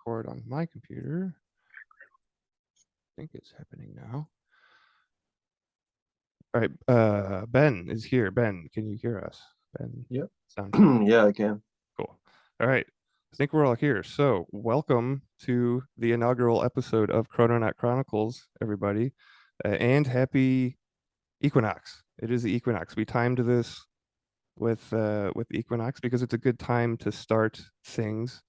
record on my computer. I think it's happening now. All right, Ben is here. Ben, can you hear us? Ben, Yep. sound check. Yeah, I can. Cool. All right, I think we're all here. So, welcome to the inaugural episode of Krononaut Chronicles, everybody, and happy Equinox. It is the Equinox. We timed this with Equinox because it's a good time to start things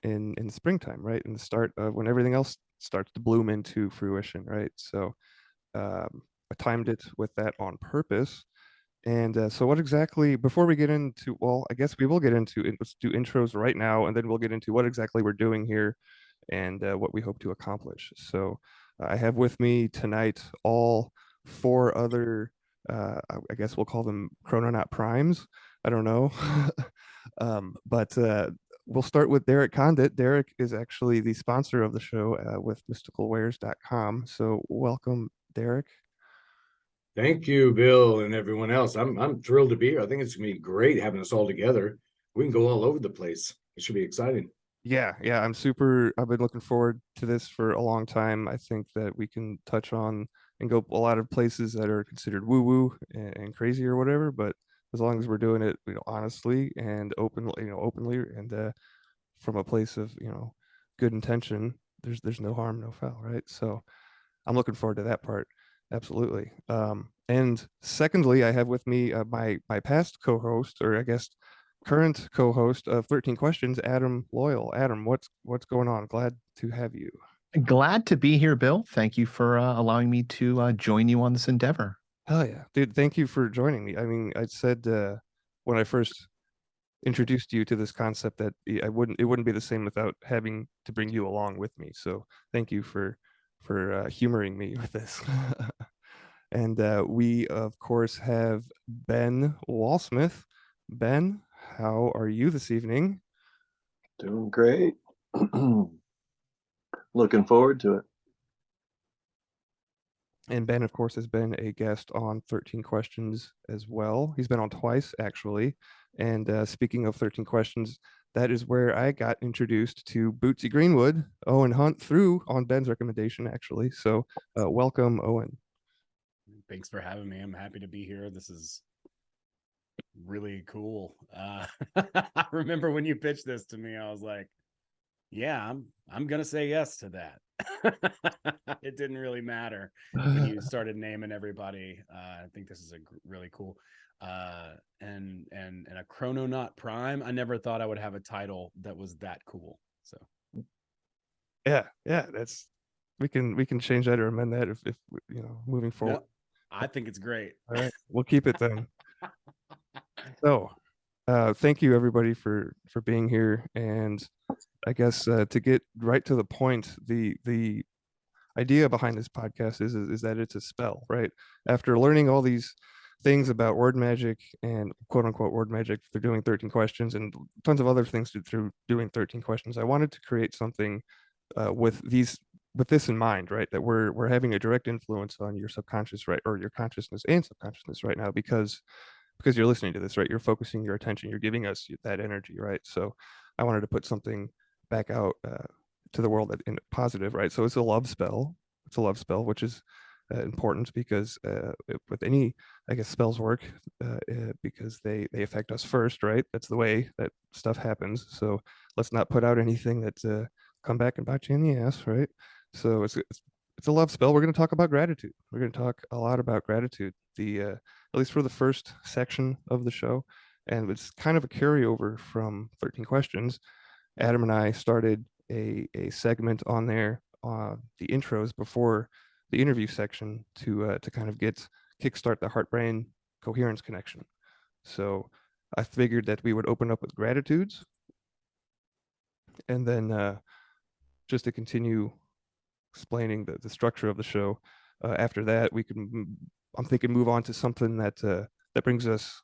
in springtime, right? In the start of when everything else starts to bloom into fruition, right? So I timed it with that on purpose. And so, what exactly, before we get into, well, I guess we will get into it. Let's do intros right now, and then we'll get into what exactly we're doing here and what we hope to accomplish. So, I have with me tonight all four other, I guess we'll call them Chrononaut Primes. I don't know. But we'll start with Derek Condit. Derek is actually the sponsor of the show with mysticalwares.com. So, welcome, Derek. Thank you, Bill, and everyone else. I'm thrilled to be here. I think it's gonna be great having us all together. We can go all over the place. It should be exciting. Yeah, I've been looking forward to this for a long time. I think that we can touch on and go a lot of places that are considered woo-woo and crazy or whatever, but as long as we're doing it, honestly and openly and from a place of, good intention, there's no harm, no foul, right? So I'm looking forward to that part. Absolutely. And secondly, I have with me my past co-host, or I guess current co-host of 13 Questions, Adam Loyal. Adam, what's going on? Glad to have you. Glad to be here, Bill. Thank you for allowing me to join you on this endeavor. Hell yeah, dude! Thank you for joining me. I mean, I said when I first introduced you to this concept that it wouldn't be the same without having to bring you along with me. So thank you for humoring me with this. And we of course have Ben Walsmith. Ben, how are you this evening? Doing great. Looking forward to it. And Ben, of course, has been a guest on 13 Questions as well. He's been on twice, actually. And speaking of 13 Questions, that is where I got introduced to Bootsy Greenwood, Owen Hunt, through on Ben's recommendation, actually. So welcome, Owen. Thanks for having me. I'm happy to be here. This is really cool. I remember when you pitched this to me, I was like, yeah, I'm gonna say yes to that. It didn't really matter when you started naming everybody. I think this is really cool. And a Krononaut Prime. I never thought I would have a title that was that cool. So yeah, that's we can change that or amend that if moving forward. No, I think it's great. All right, we'll keep it then. So thank you everybody for being here, and I guess to get right to the point, the idea behind this podcast is that it's a spell, right? After learning all these things about word magic and quote unquote word magic through doing 13 questions and tons of other things through doing 13 questions, I wanted to create something with this in mind, right? That we're having a direct influence on your subconscious, right, or your consciousness and subconsciousness right now because you're listening to this, right? You're focusing your attention, you're giving us that energy, right? So I wanted to put something back out to the world in positive, right? So it's a love spell. It's a love spell, which is important because with any, I guess, spells work because they affect us first, right? That's the way that stuff happens. So let's not put out anything that's come back and bite you in the ass, right? So it's a love spell. We're going to talk about gratitude. We're going to talk a lot about gratitude. At least for the first section of the show, and it's kind of a carryover from 13 Questions. Adam and I started a segment on there, the intros before the interview section to kind of kickstart the heart brain coherence connection. So I figured that we would open up with gratitudes, and then just to continue explaining the structure of the show. After that, we can I'm thinking move on to something that brings us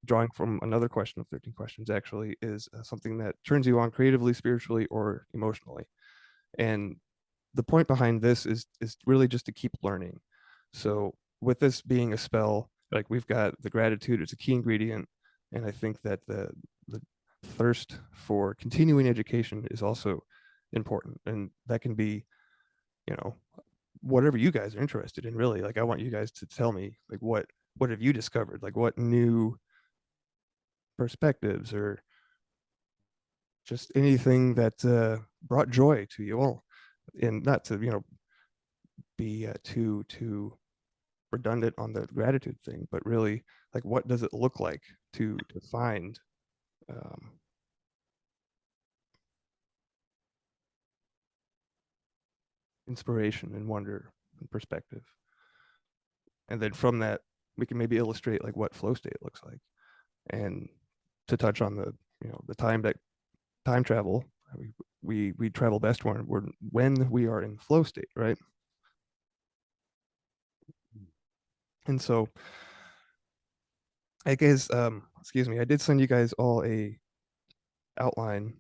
drawing from another question of 13 questions actually is something that turns you on creatively, spiritually, or emotionally. And the point behind this is really just to keep learning. So with this being a spell, like we've got the gratitude, it's a key ingredient, and I think that the thirst for continuing education is also important, and that can be, whatever you guys are interested in, really. Like, I want you guys to tell me, like, what have you discovered, like what new perspectives, or just anything that brought joy to you all. And not to be too redundant on the gratitude thing, but really, like, what does it look like to find inspiration and wonder and perspective? And then from that, we can maybe illustrate like what flow state looks like. And to touch on the the time travel, we travel best when we are in flow state, right? And so I guess excuse me, I did send you guys all a outline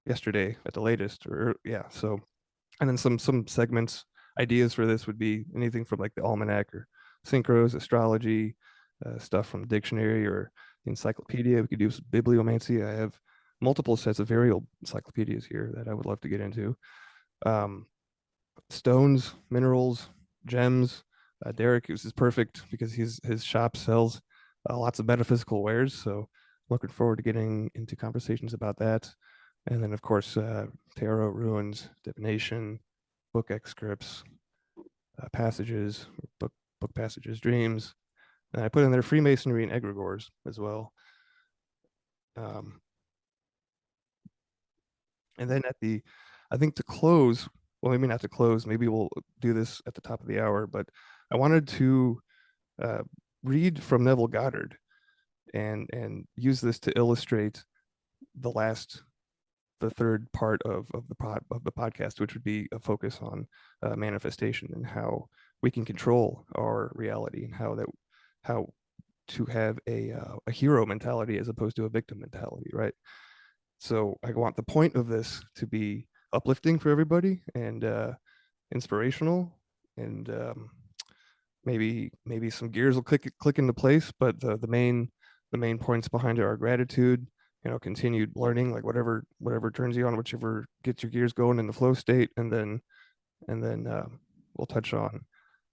yesterday at the latest, or yeah. So, and then some segments, ideas for this would be anything from like the almanac or synchros, astrology, stuff from the dictionary or the encyclopedia. We could do some bibliomancy. I have multiple sets of very old encyclopedias here that I would love to get into. Stones, minerals, gems. Derek is perfect because his shop sells lots of metaphysical wares. So looking forward to getting into conversations about that. And then, of course, tarot, runes, divination, book excerpts, passages, book passages, dreams. And I put in there Freemasonry and egregores as well. And then I think to close, well, maybe not to close, maybe we'll do this at the top of the hour, but I wanted to read from Neville Goddard and use this to illustrate the third part of the podcast, which would be a focus on manifestation and how we can control our reality, and how to have a hero mentality as opposed to a victim mentality, right? So I want the point of this to be uplifting for everybody and inspirational, and maybe some gears will click into place. But the main points behind it are gratitude, continued learning, like whatever turns you on, whichever gets your gears going in the flow state, and then we'll touch on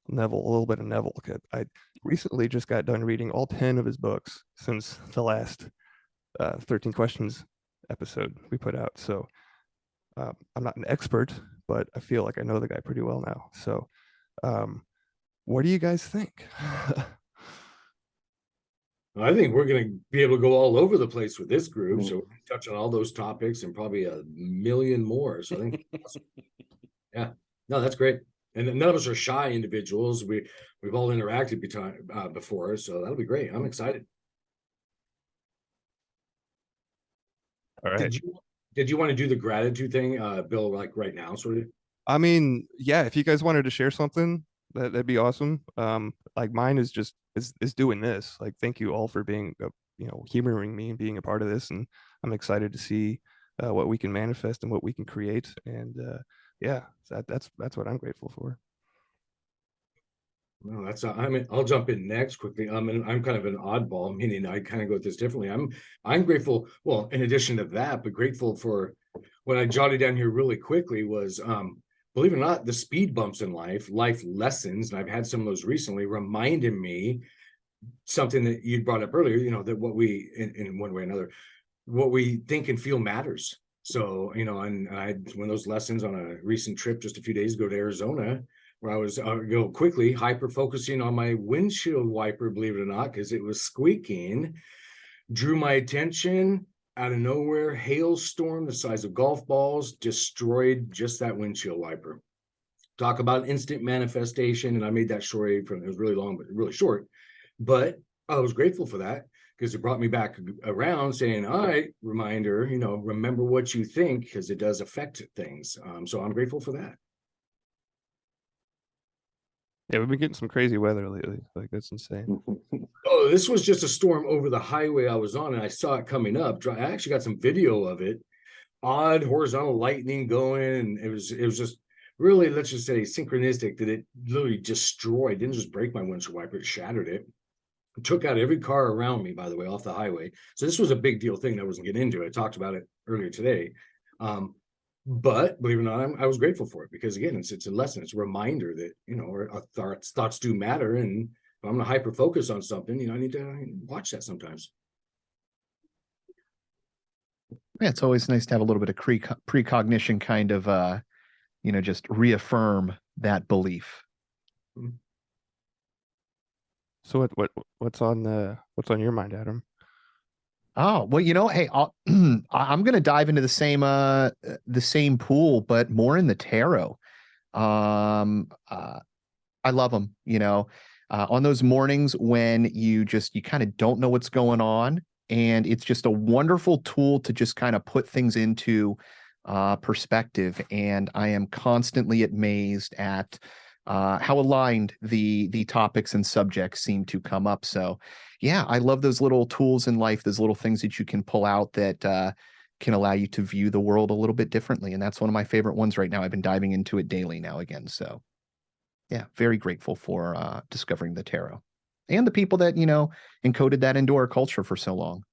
Neville, a little bit of Neville. I recently just got done reading all 10 of his books since the last 13 questions episode we put out. So I'm not an expert, but I feel like I know the guy pretty well now. So what do you guys think? I think we're going to be able to go all over the place with this group. So we're going to touch on all those topics and probably a million more. So I think, yeah, no, that's great. And none of us are shy individuals. We've all interacted before, so that'll be great. I'm excited. All right. Did you want to do the gratitude thing, Bill, like right now, sort of? I mean, yeah, if you guys wanted to share something, that'd be awesome. Like mine is just is doing this. Like, thank you all for being humoring me and being a part of this, and I'm excited to see what we can manifest and what we can create. And yeah, that's what I'm grateful for. No, that's I mean, I'll jump in next quickly. And I'm kind of an oddball, meaning I kind of go this differently. I'm grateful. Well, in addition to that, but grateful for what I jotted down here really quickly was, believe it or not, the speed bumps in life lessons, and I've had some of those recently, reminded me something that you brought up earlier. That what we in one way or another, what we think and feel matters. So and I had one of those lessons on a recent trip just a few days ago to Arizona, where I was go quickly hyper focusing on my windshield wiper, believe it or not, because it was squeaking, drew my attention. Out of nowhere, hailstorm the size of golf balls destroyed just that windshield wiper. Talk about instant manifestation. And I made that story it was really long, but really short. But I was grateful for that because it brought me back around saying, all right, reminder, remember what you think, because it does affect things. So I'm grateful for that. Yeah, we've been getting some crazy weather lately. Like, that's insane. Oh, this was just a storm over the highway I was on, and I saw it coming up. I actually got some video of it. Odd horizontal lightning going, and it was just really, let's just say, synchronistic that it literally destroyed. Didn't just break my windshield wiper, it shattered it. took out every car around me, by the way, off the highway. So this was a big deal thing that I wasn't getting into. I talked about it earlier today. But believe it or not, I was grateful for it because again, it's a lesson. It's a reminder that, our thoughts do matter. And if I'm gonna hyper focus on something, I need to watch that sometimes. Yeah, it's always nice to have a little bit of precognition, kind of, just reaffirm that belief. So what's on your mind, Adam? Oh, well, hey, I'm going to dive into the same pool, but more in the tarot. I love them, on those mornings when you kind of don't know what's going on. And it's just a wonderful tool to just kind of put things into perspective. And I am constantly amazed at how aligned the topics and subjects seem to come up. So, yeah, I love those little tools in life, those little things that you can pull out that can allow you to view the world a little bit differently. And that's one of my favorite ones right now. I've been diving into it daily now again. So, yeah, very grateful for discovering the tarot and the people that, encoded that into our culture for so long.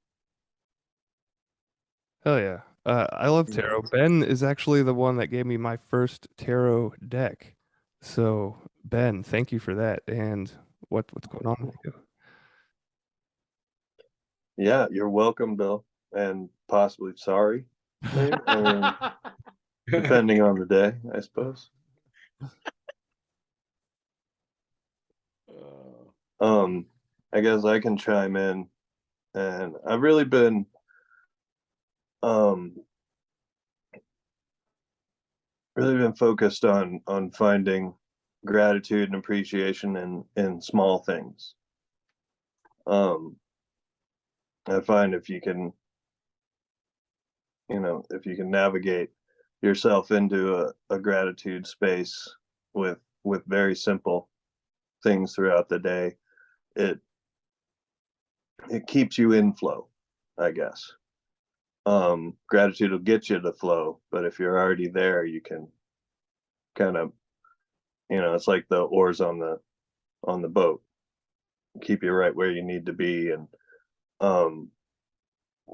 Hell yeah. I love tarot. Ben is actually the one that gave me my first tarot deck. So Ben, thank you for that. And what's going on with you? Yeah, you're welcome, Bill, and possibly sorry, maybe. I mean, depending on the day, I suppose. I guess I can chime in, and I've really been focused on finding gratitude and appreciation in small things. I find if you can navigate yourself into a gratitude space with very simple things throughout the day, it keeps you in flow, I guess. Gratitude will get you to flow, but if you're already there, you can kind of, it's like the oars on the boat, keep you right where you need to be. And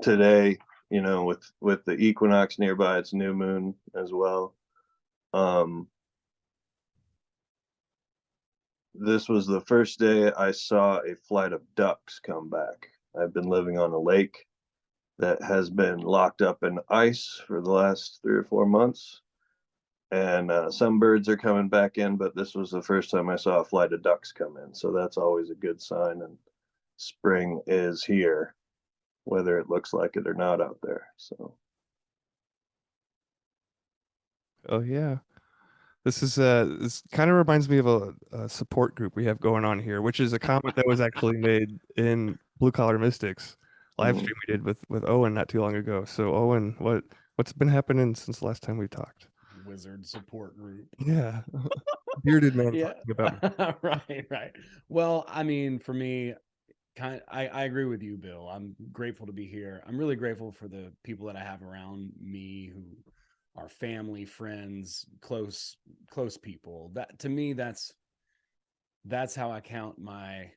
today, with the equinox nearby, it's new moon as well. This was the first day I saw a flight of ducks come back. I've been living on a lake that has been locked up in ice for the last 3 or 4 months. And some birds are coming back in, but this was the first time I saw a flight of ducks come in. So that's always a good sign. And spring is here, whether it looks like it or not out there. So. Oh yeah. This kind of reminds me of a support group we have going on here, which is a comment that was actually made in Blue Collar Mystics live stream we did with Owen not too long ago. So Owen, what's been happening since the last time we talked? Wizard support group. Yeah. Bearded man Yeah. talking about me. Right. Well, I mean, for me, I agree with you, Bill. I'm grateful to be here. I'm really grateful for the people that I have around me who are family, friends, close people. That to me, that's how I count my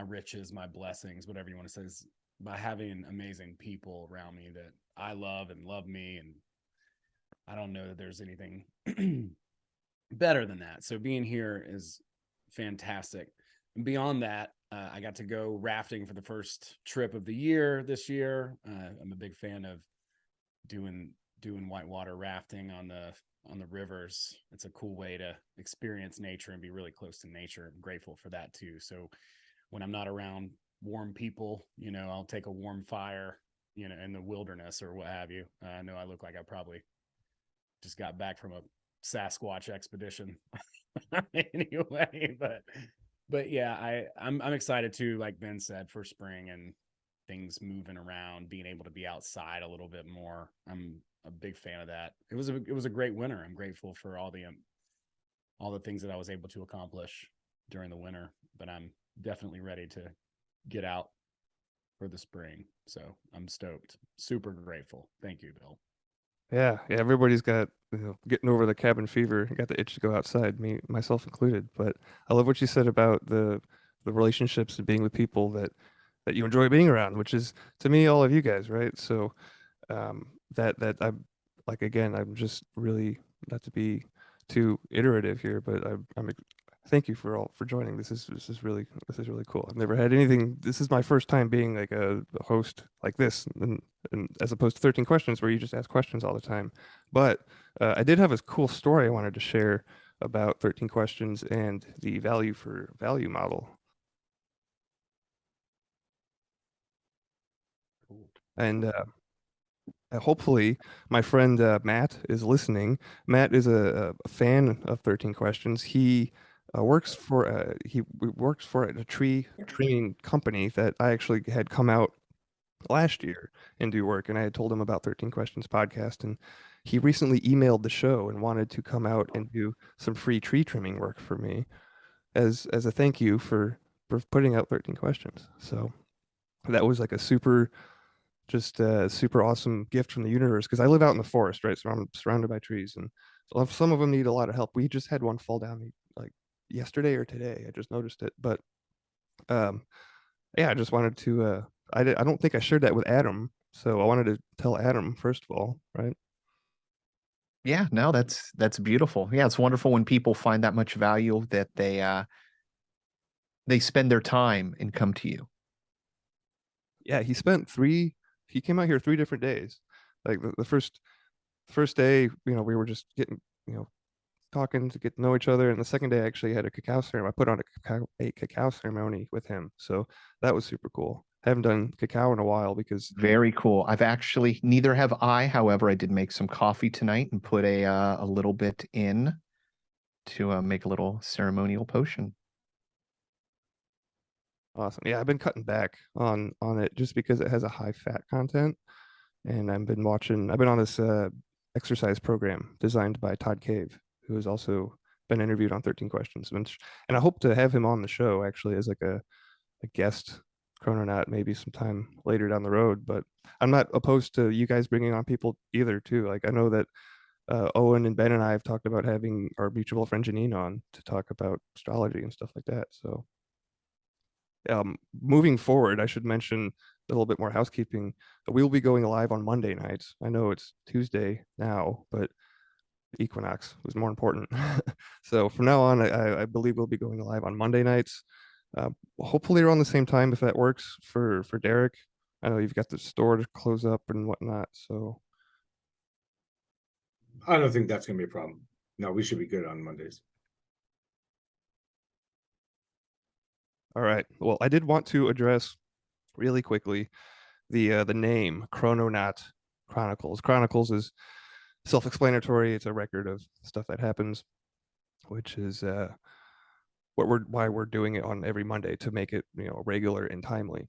riches, my blessings, whatever you want to say, is by having amazing people around me that I love and love me. And I don't know that there's anything better than that. So being here is fantastic. And beyond that, I got to go rafting for the first trip of the year this year. I'm a big fan of doing whitewater rafting on the rivers. It's a cool way to experience nature and be really close to nature. I'm grateful for that too. So when I'm not around warm people, I'll take a warm fire, in the wilderness or what have you. I know I look like I probably just got back from a Sasquatch expedition anyway, but yeah, I'm excited too, like Ben said, for spring and things moving around, being able to be outside a little bit more. I'm a big fan of that. It was a great winter. I'm grateful for all the things that I was able to accomplish during the winter, but I'm definitely ready to get out for the spring. So I'm stoked. Super grateful. Thank you, Bill. Yeah, everybody's got getting over the cabin fever, got the itch to go outside, me myself included. But I love what you said about the the relationships and being with people that you enjoy being around, which is to me all of you guys, right? So that I'm like, again, I'm just really, not to be too iterative here, but I'm thank you for joining. This is really cool. I've never had anything. This is my first time being like a host like this, and as opposed to 13 questions where you just ask questions all the time. But I did have a cool story I wanted to share about 13 questions and the value for value model. And hopefully my friend Matt is listening. Matt is a fan of 13 Questions. He works for a tree trimming company that I actually had come out last year and do work, and I had told him about 13 Questions podcast, and he recently emailed the show and wanted to come out and do some free tree trimming work for me as a thank you for putting out 13 Questions. So that was like a just a super awesome gift from the universe, because I live out in the forest, right? So I'm surrounded by trees, and some of them need a lot of help. We just had one fall down like yesterday or today. I just noticed it, but um, yeah, I just wanted to. I don't think I shared that with Adam, so I wanted to tell Adam first of all, right? Yeah, no, that's beautiful. Yeah, it's wonderful when people find that much value that they spend their time and come to you. Yeah, he came out here 3 different days. Like the first day, we were just getting, talking to get to know each other. And the second day, I actually had a cacao ceremony. I put on a cacao ceremony with him. So that was super cool. Haven't done cacao in a while because Very cool. Neither have I. However, I did make some coffee tonight and put a little bit in to make a little ceremonial potion. awesome. Yeah, I've been cutting back on it just because it has a high fat content. And I've been on this exercise program designed by Todd Cave, who has also been interviewed on 13 Questions. And I hope to have him on the show actually as like a guest Krononaut maybe sometime later down the road. But I'm not opposed to you guys bringing on people either too. Like I know that Owen and Ben and I have talked about having our mutual friend Janine on to talk about astrology and stuff like that. So moving forward, I should mention a little bit more housekeeping. We will be going live on Monday nights. I know it's Tuesday now, but Equinox was more important. So from now on, I believe we'll be going live on Monday nights. Hopefully around the same time, if that works for Derek. I know you've got the store to close up and whatnot. So I don't think that's gonna be a problem. No, we should be good on Mondays. all right. Well, I did want to address really quickly the name Krononaut Chronicles. Chronicles is self-explanatory. It's a record of stuff that happens, which is why we're doing it on every Monday to make it regular and timely.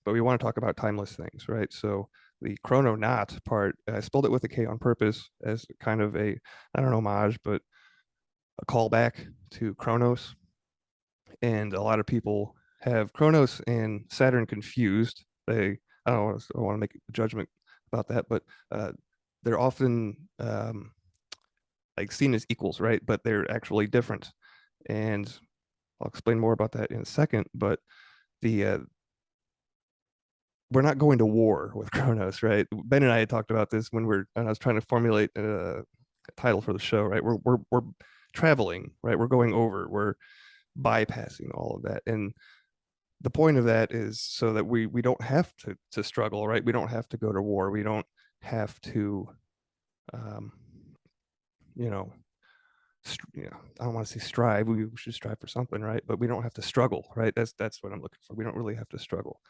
But we want to talk about timeless things, right? So the Krononaut part, I spelled it with a K on purpose as kind of a, not an homage, but a callback to Kronos. And a lot of people have Kronos and Saturn confused. I don't want to make a judgment about that, but they're often like seen as equals, right? But they're actually different. And I'll explain more about that in a second. But the we're not going to war with Kronos, right? Ben and I had talked about this when I was trying to formulate a title for the show, right? We're traveling, right? We're going over, we're bypassing all of that. And the point of that is so that we don't have to struggle, right? We don't have to go to war. We don't have to you know I don't want to say strive. We should strive for something, right? But we don't have to struggle, right? That's what I'm looking for. We don't really have to struggle.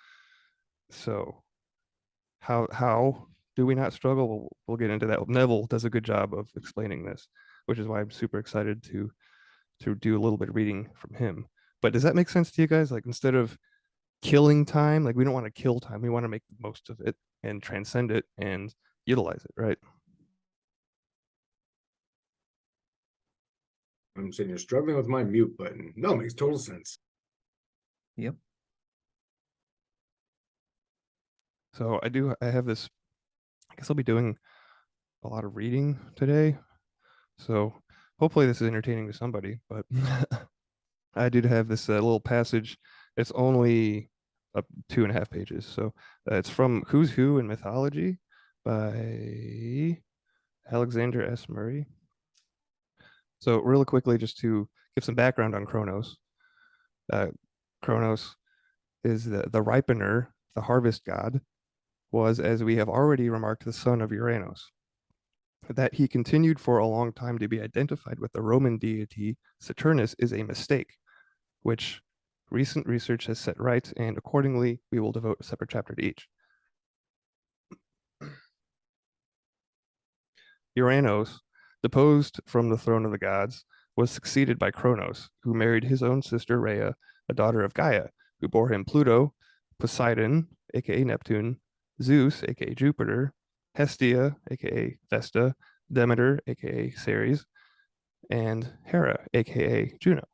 So how do we not struggle? We'll get into that. Neville does a good job of explaining this, which is why I'm super excited to do a little bit of reading from him. But does that make sense to you guys? Like instead of killing time, like we don't want to kill time. We want to make the most of it and transcend it and utilize it, right? I'm saying you're struggling with my mute button. No, it makes total sense. Yep. So I have this, I guess I'll be doing a lot of reading today. So hopefully this is entertaining to somebody, but I did have this little passage It's only up 2.5 pages. So it's from Who's Who in Mythology by Alexander S. Murray. So really quickly, just to give some background on Kronos. Kronos is the ripener, the harvest god, was, as we have already remarked, the son of Uranos. That he continued for a long time to be identified with the Roman deity Saturnus is a mistake, which recent research has set right, and accordingly, we will devote a separate chapter to each. Uranos, deposed from the throne of the gods, was succeeded by Kronos, who married his own sister Rhea, a daughter of Gaia, who bore him Pluto, Poseidon, aka Neptune, Zeus, aka Jupiter, Hestia, aka Vesta, Demeter, aka Ceres, and Hera, aka Juno.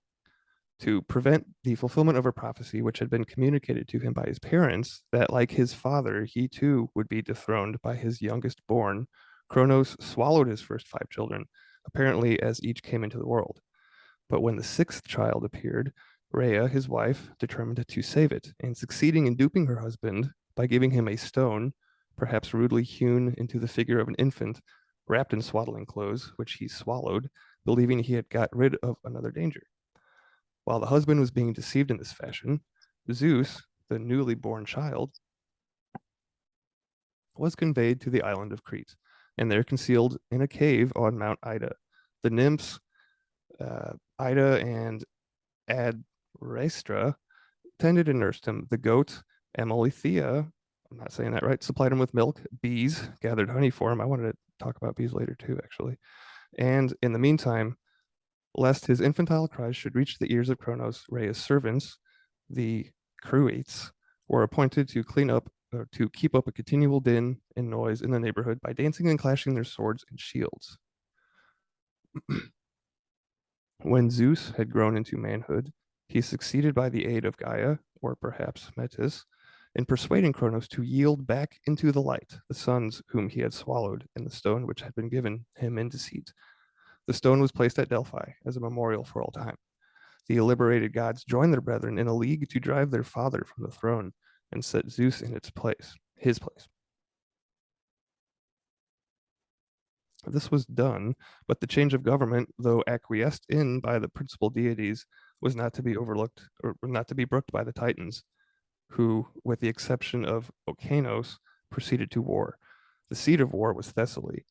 To prevent the fulfillment of a prophecy which had been communicated to him by his parents, that like his father, he too would be dethroned by his youngest born, Kronos swallowed his first 5 children, apparently as each came into the world. But when the 6th child appeared, Rhea, his wife, determined to save it, and succeeding in duping her husband by giving him a stone, perhaps rudely hewn into the figure of an infant, wrapped in swaddling clothes, which he swallowed, believing he had got rid of another danger. While the husband was being deceived in this fashion, Zeus, the newly born child, was conveyed to the island of Crete, and there concealed in a cave on Mount Ida. The nymphs, Ida and Adrastra, tended and nursed him. The goat, Amalthea, I'm not saying that right, supplied him with milk. Bees gathered honey for him. I wanted to talk about bees later too, actually. And in the meantime, lest his infantile cries should reach the ears of Kronos, Rhea's servants, the Cruates, were appointed to clean up or to keep up a continual din and noise in the neighborhood by dancing and clashing their swords and shields. When Zeus had grown into manhood, he succeeded by the aid of Gaia, or perhaps Metis, in persuading Kronos to yield back into the light the sons whom he had swallowed and the stone which had been given him in deceit. The stone was placed at Delphi as a memorial for all time. The liberated gods joined their brethren in a league to drive their father from the throne and set Zeus in his place. This was done, but the change of government, though acquiesced in by the principal deities, was not to be overlooked or not to be brooked by the Titans, who, with the exception of Okeanos, proceeded to war. The seat of war was Thessaly,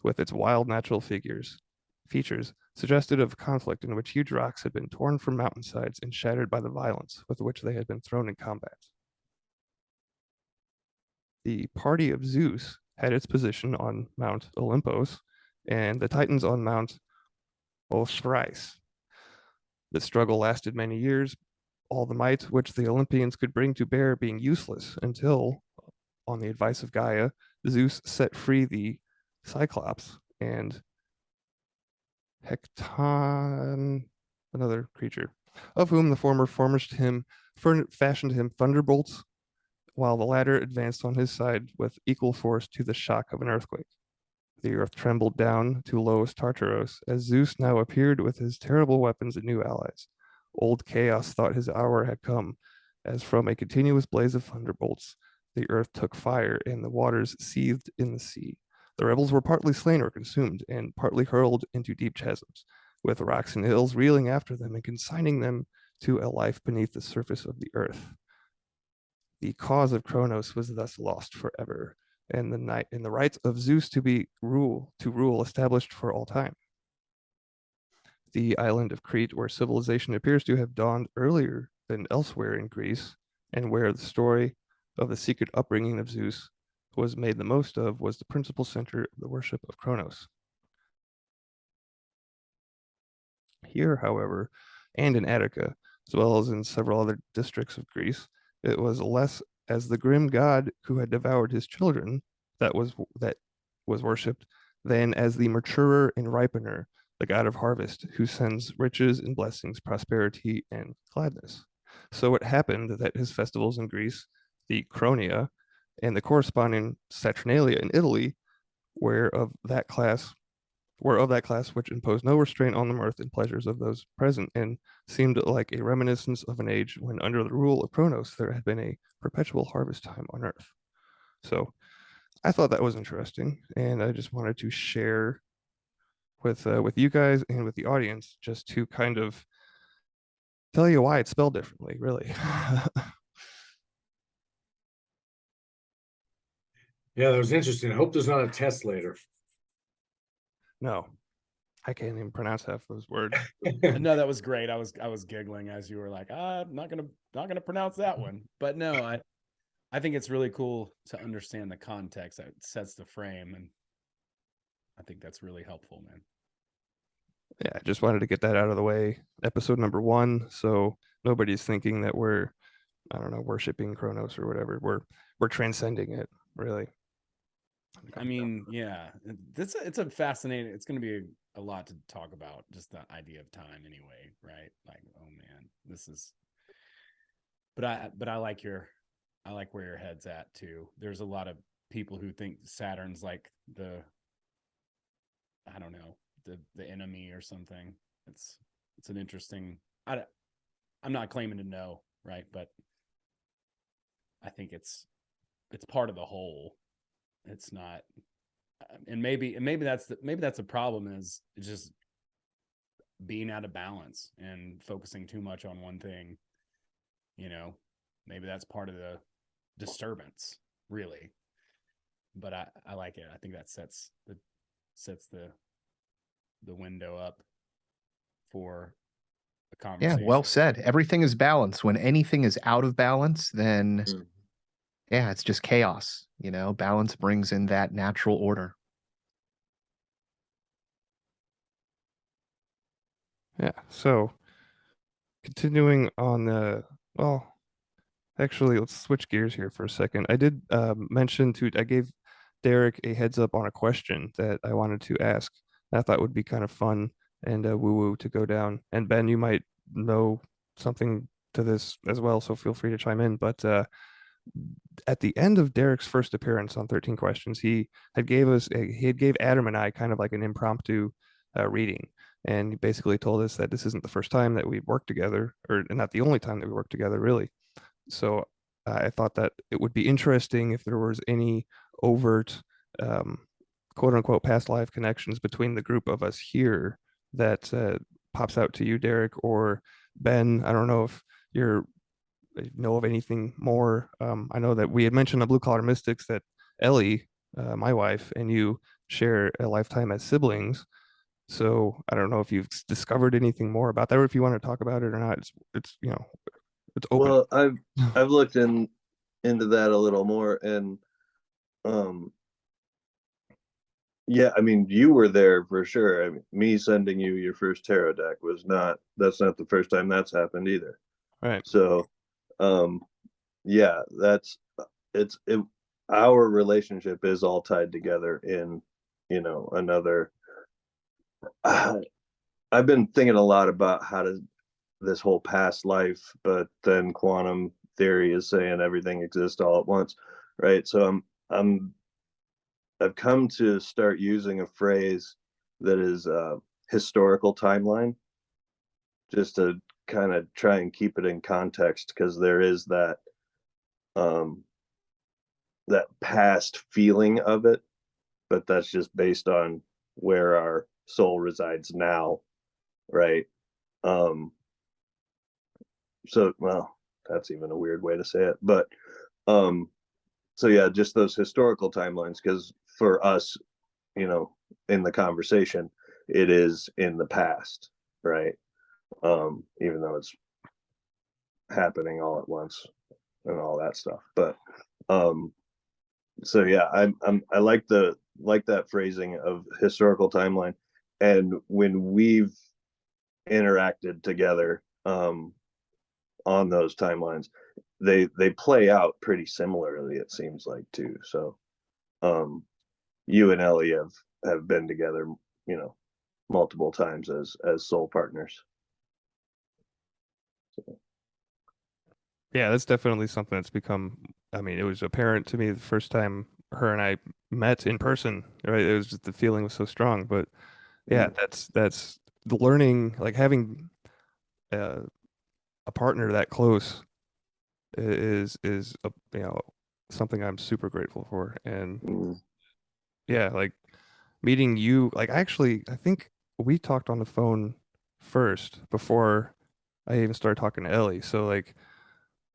with its wild natural features suggestive of conflict in which huge rocks had been torn from mountainsides and shattered by the violence with which they had been thrown in combat. The party of Zeus had its position on Mount Olympos, and the Titans on Mount Osiris. The struggle lasted many years, all the might which the Olympians could bring to bear being useless until, on the advice of Gaia, Zeus set free the Cyclops and Hecton, another creature, of whom the former fashioned him thunderbolts, while the latter advanced on his side with equal force to the shock of an earthquake. The earth trembled down to lowest Tartaros, as Zeus now appeared with his terrible weapons and new allies. Old Chaos thought his hour had come, as from a continuous blaze of thunderbolts, the earth took fire and the waters seethed in the sea. The rebels were partly slain or consumed, and partly hurled into deep chasms, with rocks and hills reeling after them and consigning them to a life beneath the surface of the earth. The cause of Kronos was thus lost forever, and the right of Zeus to rule established for all time. The island of Crete, where civilization appears to have dawned earlier than elsewhere in Greece, and where the story of the secret upbringing of Zeus was made the most of, was the principal center of the worship of Kronos. Here, however, and in Attica, as well as in several other districts of Greece, it was less as the grim god who had devoured his children that was worshipped than as the maturer and ripener, the god of harvest, who sends riches and blessings, prosperity and gladness. So it happened that his festivals in Greece, the Cronia, and the corresponding Saturnalia in Italy, were of that class were of that class which imposed no restraint on the mirth and pleasures of those present, and seemed like a reminiscence of an age when, under the rule of Kronos, there had been a perpetual harvest time on Earth. So I thought that was interesting, and I just wanted to share with you guys and with the audience, just to kind of tell you why it's spelled differently, really. Yeah, that was interesting. I hope there's not a test later. No, I can't even pronounce half those words. No, that was great. I was giggling as you were like, I'm not gonna pronounce that one. But no, I think it's really cool to understand the context that sets the frame, and I think that's really helpful, man. Yeah, I just wanted to get that out of the way. Episode number 1, so nobody's thinking that we're, I don't know, worshiping Kronos or whatever. We're transcending it, really. I mean, yeah, it's a fascinating. It's going to be a lot to talk about, just the idea of time, anyway, right? Like, oh man, this is. But I like where your head's at too. There's a lot of people who think Saturn's like I don't know, the enemy or something. It's an interesting. I'm not claiming to know, right? But I think it's part of the whole. It's not, and maybe that's the problem, is just being out of balance and focusing too much on one thing. Maybe that's part of the disturbance, really. But I like it. I think that sets the window up for a Yeah, conversation. well said. Everything is balance. When anything is out of balance, then yeah, it's just chaos. Balance brings in that natural order. Yeah. So continuing on well, actually, let's switch gears here for a second. I did I gave Derek a heads up on a question that I wanted to ask. I thought would be kind of fun and woo-woo to go down. And Ben, you might know something to this as well, so feel free to chime in. But at the end of Derek's first appearance on 13 Questions, he had gave Adam and I kind of like an impromptu reading. And he basically told us that this isn't the first time that we worked together, or not the only time that we worked together, really. So I thought that it would be interesting if there was any overt, quote unquote, past life connections between the group of us here that pops out to you, Derek, or Ben. I don't know if you know of anything more. I know that we had mentioned on Blue Collar Mystics that Ellie, my wife, and you share a lifetime as siblings. So I don't know if you've discovered anything more about that, or if you want to talk about it or not. It's it's open. Well, I've looked into that a little more, and yeah, I mean, you were there for sure. I mean, me sending you your first tarot deck that's not the first time that's happened either. Right. So yeah, our relationship is all tied together in another. I've been thinking a lot about how to this whole past life, but then quantum theory is saying everything exists all at once, right? So I've come to start using a phrase that is historical timeline, just to kind of try and keep it in context, because there is that that past feeling of it, but that's just based on where our soul resides now, right? So, well, that's even a weird way to say it, but so yeah, just those historical timelines, because for us, in the conversation, it is in the past, right? Even though it's happening all at once and all that stuff, but so yeah, I like that phrasing of historical timeline. And when we've interacted together on those timelines, they play out pretty similarly, it seems like, too. So you and Ellie have been together multiple times as soul partners. Yeah, that's definitely something that's become, I mean, it was apparent to me the first time her and I met in person, right? It was just, the feeling was so strong, but yeah, that's the learning, like having a partner that close is a, you know, something I'm super grateful for. And Mm. yeah, like meeting you, like I think we talked on the phone first before I even started talking to Ellie. So like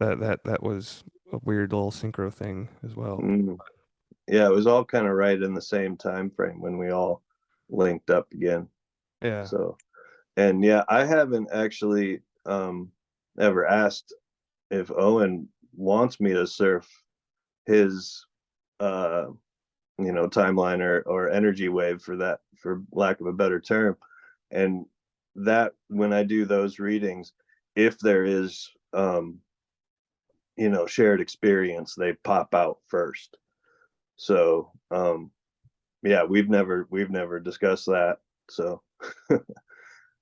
that was a weird little synchro thing as well. Mm. Yeah, it was all kind of right in the same time frame when we all linked up again. Yeah. So, and yeah, I haven't actually ever asked if Owen wants me to surf his uh timeline or energy wave, for that, for lack of a better term. And that, when I do those readings, if there is shared experience, they pop out first. So yeah, we've never discussed that. So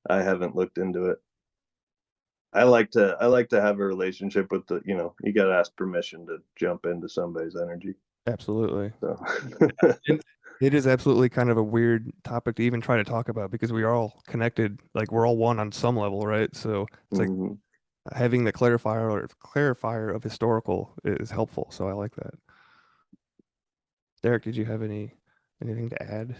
I haven't looked into it. I like to have a relationship with you got to ask permission to jump into somebody's energy. Absolutely. So And it is absolutely kind of a weird topic to even try to talk about because we are all connected, like we're all one on some level, right? So it's like mhm. having the clarifier of historical is helpful. So I like that. Derek, did you have anything to add?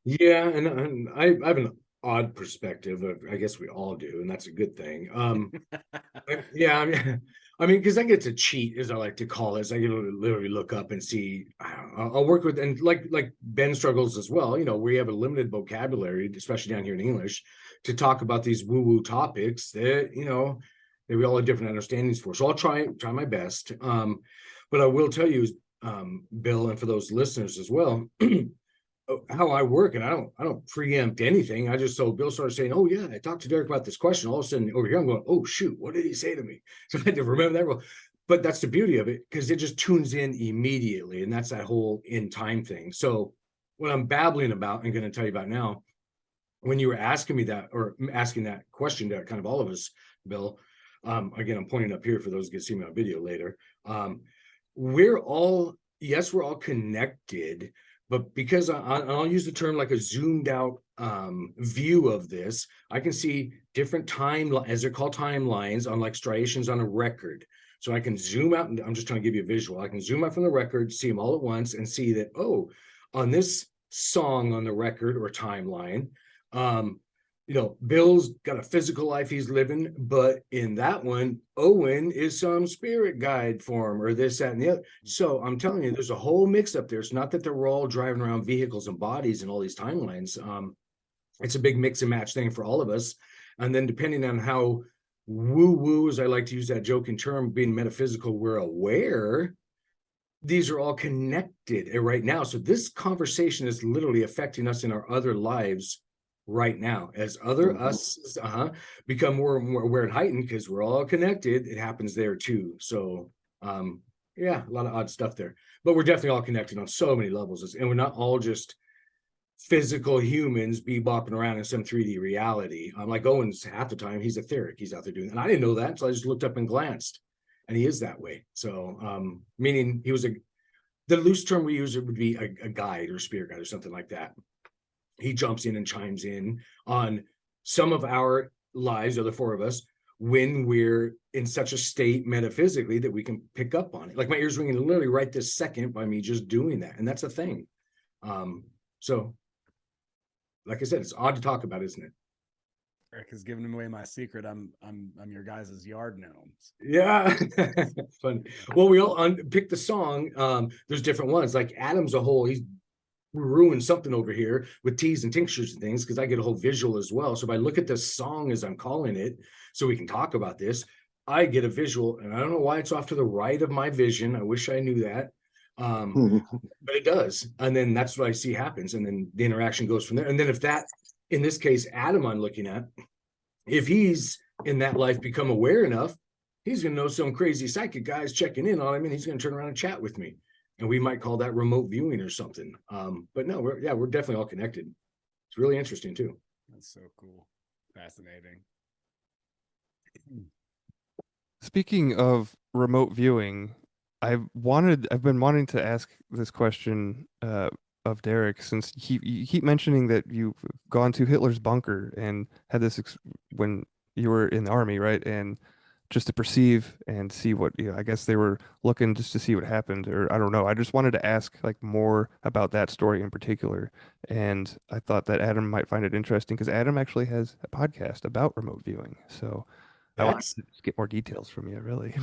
Yeah, and I have an odd perspective. I guess we all do, and that's a good thing. Yeah, I mean, because I get to cheat, as I like to call it. So I get to literally look up and see. I'll work with, and like Ben struggles as well. We have a limited vocabulary, especially down here in English, to talk about these woo-woo topics that we all have different understandings for. So I'll try my best. But I will tell you, Bill, and for those listeners as well. How I work, and I don't preempt anything. I just, so Bill started saying, "Oh yeah, I talked to Derek about this question." All of a sudden over here, I'm going, "Oh shoot, what did he say to me?" So I had to remember that rule. But that's the beauty of it, because it just tunes in immediately, and that's that whole in time thing. So what I'm babbling about and going to tell you about now, when you were asking me that, or asking that question to kind of all of us, Bill, again, I'm pointing up here for those who can see me on video later. We're all, yes, we're all connected, but because I'll use the term like a zoomed out view of this, I can see different time, as they're called, timelines on like striations on a record. So I can zoom out, and I'm just trying to give you a visual. I can zoom out from the record, see them all at once, and see that, oh, on this song on the record or timeline, um, Bill's got a physical life he's living, but in that one, Owen is some spirit guide for him, or this, that, and the other. So I'm telling you, there's a whole mix up there. It's not that they're all driving around vehicles and bodies and all these timelines. It's a big mix and match thing for all of us. And then depending on how woo-woo, as I like to use that joking term, being metaphysical, we're aware, these are all connected right now. So this conversation is literally affecting us in our other lives right now, as other Mhm. us become more and more aware and heightened, because we're all connected. It happens there too. So yeah, a lot of odd stuff there, but we're definitely all connected on so many levels, and we're not all just physical humans bebopping around in some 3D reality. Like Owen's, half the time he's etheric, he's out there doing, and I didn't know that, so I just looked up and glanced, and he is that way. So meaning he was the loose term we use, it would be a guide or spirit guide or something like that. He jumps in and chimes in on some of our lives, the other four of us, when we're in such a state metaphysically that we can pick up on it. Like my ears ringing literally right this second by me just doing that, and that's a thing. So like I said, it's odd to talk about, isn't it? Eric is giving away my secret. I'm your guys' yard gnomes. Yeah. Fun. Well, we all pick the song. There's different ones. Like Adam's a whole, he's ruined something over here with teas and tinctures and things, because I get a whole visual as well. So if I look at this song as I'm calling it, so we can talk about this, I get a visual, and I don't know why it's off to the right of my vision. I wish I knew that. But it does. And then that's what I see happens. And then the interaction goes from there. And then if that, in this case, Adam I'm looking at, if he's in that life become aware enough, he's going to know some crazy psychic guy's checking in on him, and he's going to turn around and chat with me. And we might call that remote viewing or something. But no, we're definitely all connected. It's really interesting too. That's so cool. Fascinating. Speaking of remote viewing, I've been wanting to ask this question Derek, since you keep mentioning that you've gone to Hitler's bunker and had this when you were in the army, right? And just to perceive and see what, I guess they were looking just to see what happened, or I don't know. I just wanted to ask like more about that story in particular. And I thought that Adam might find it interesting because Adam actually has a podcast about remote viewing. So I wanted That's to just get more details from you, really.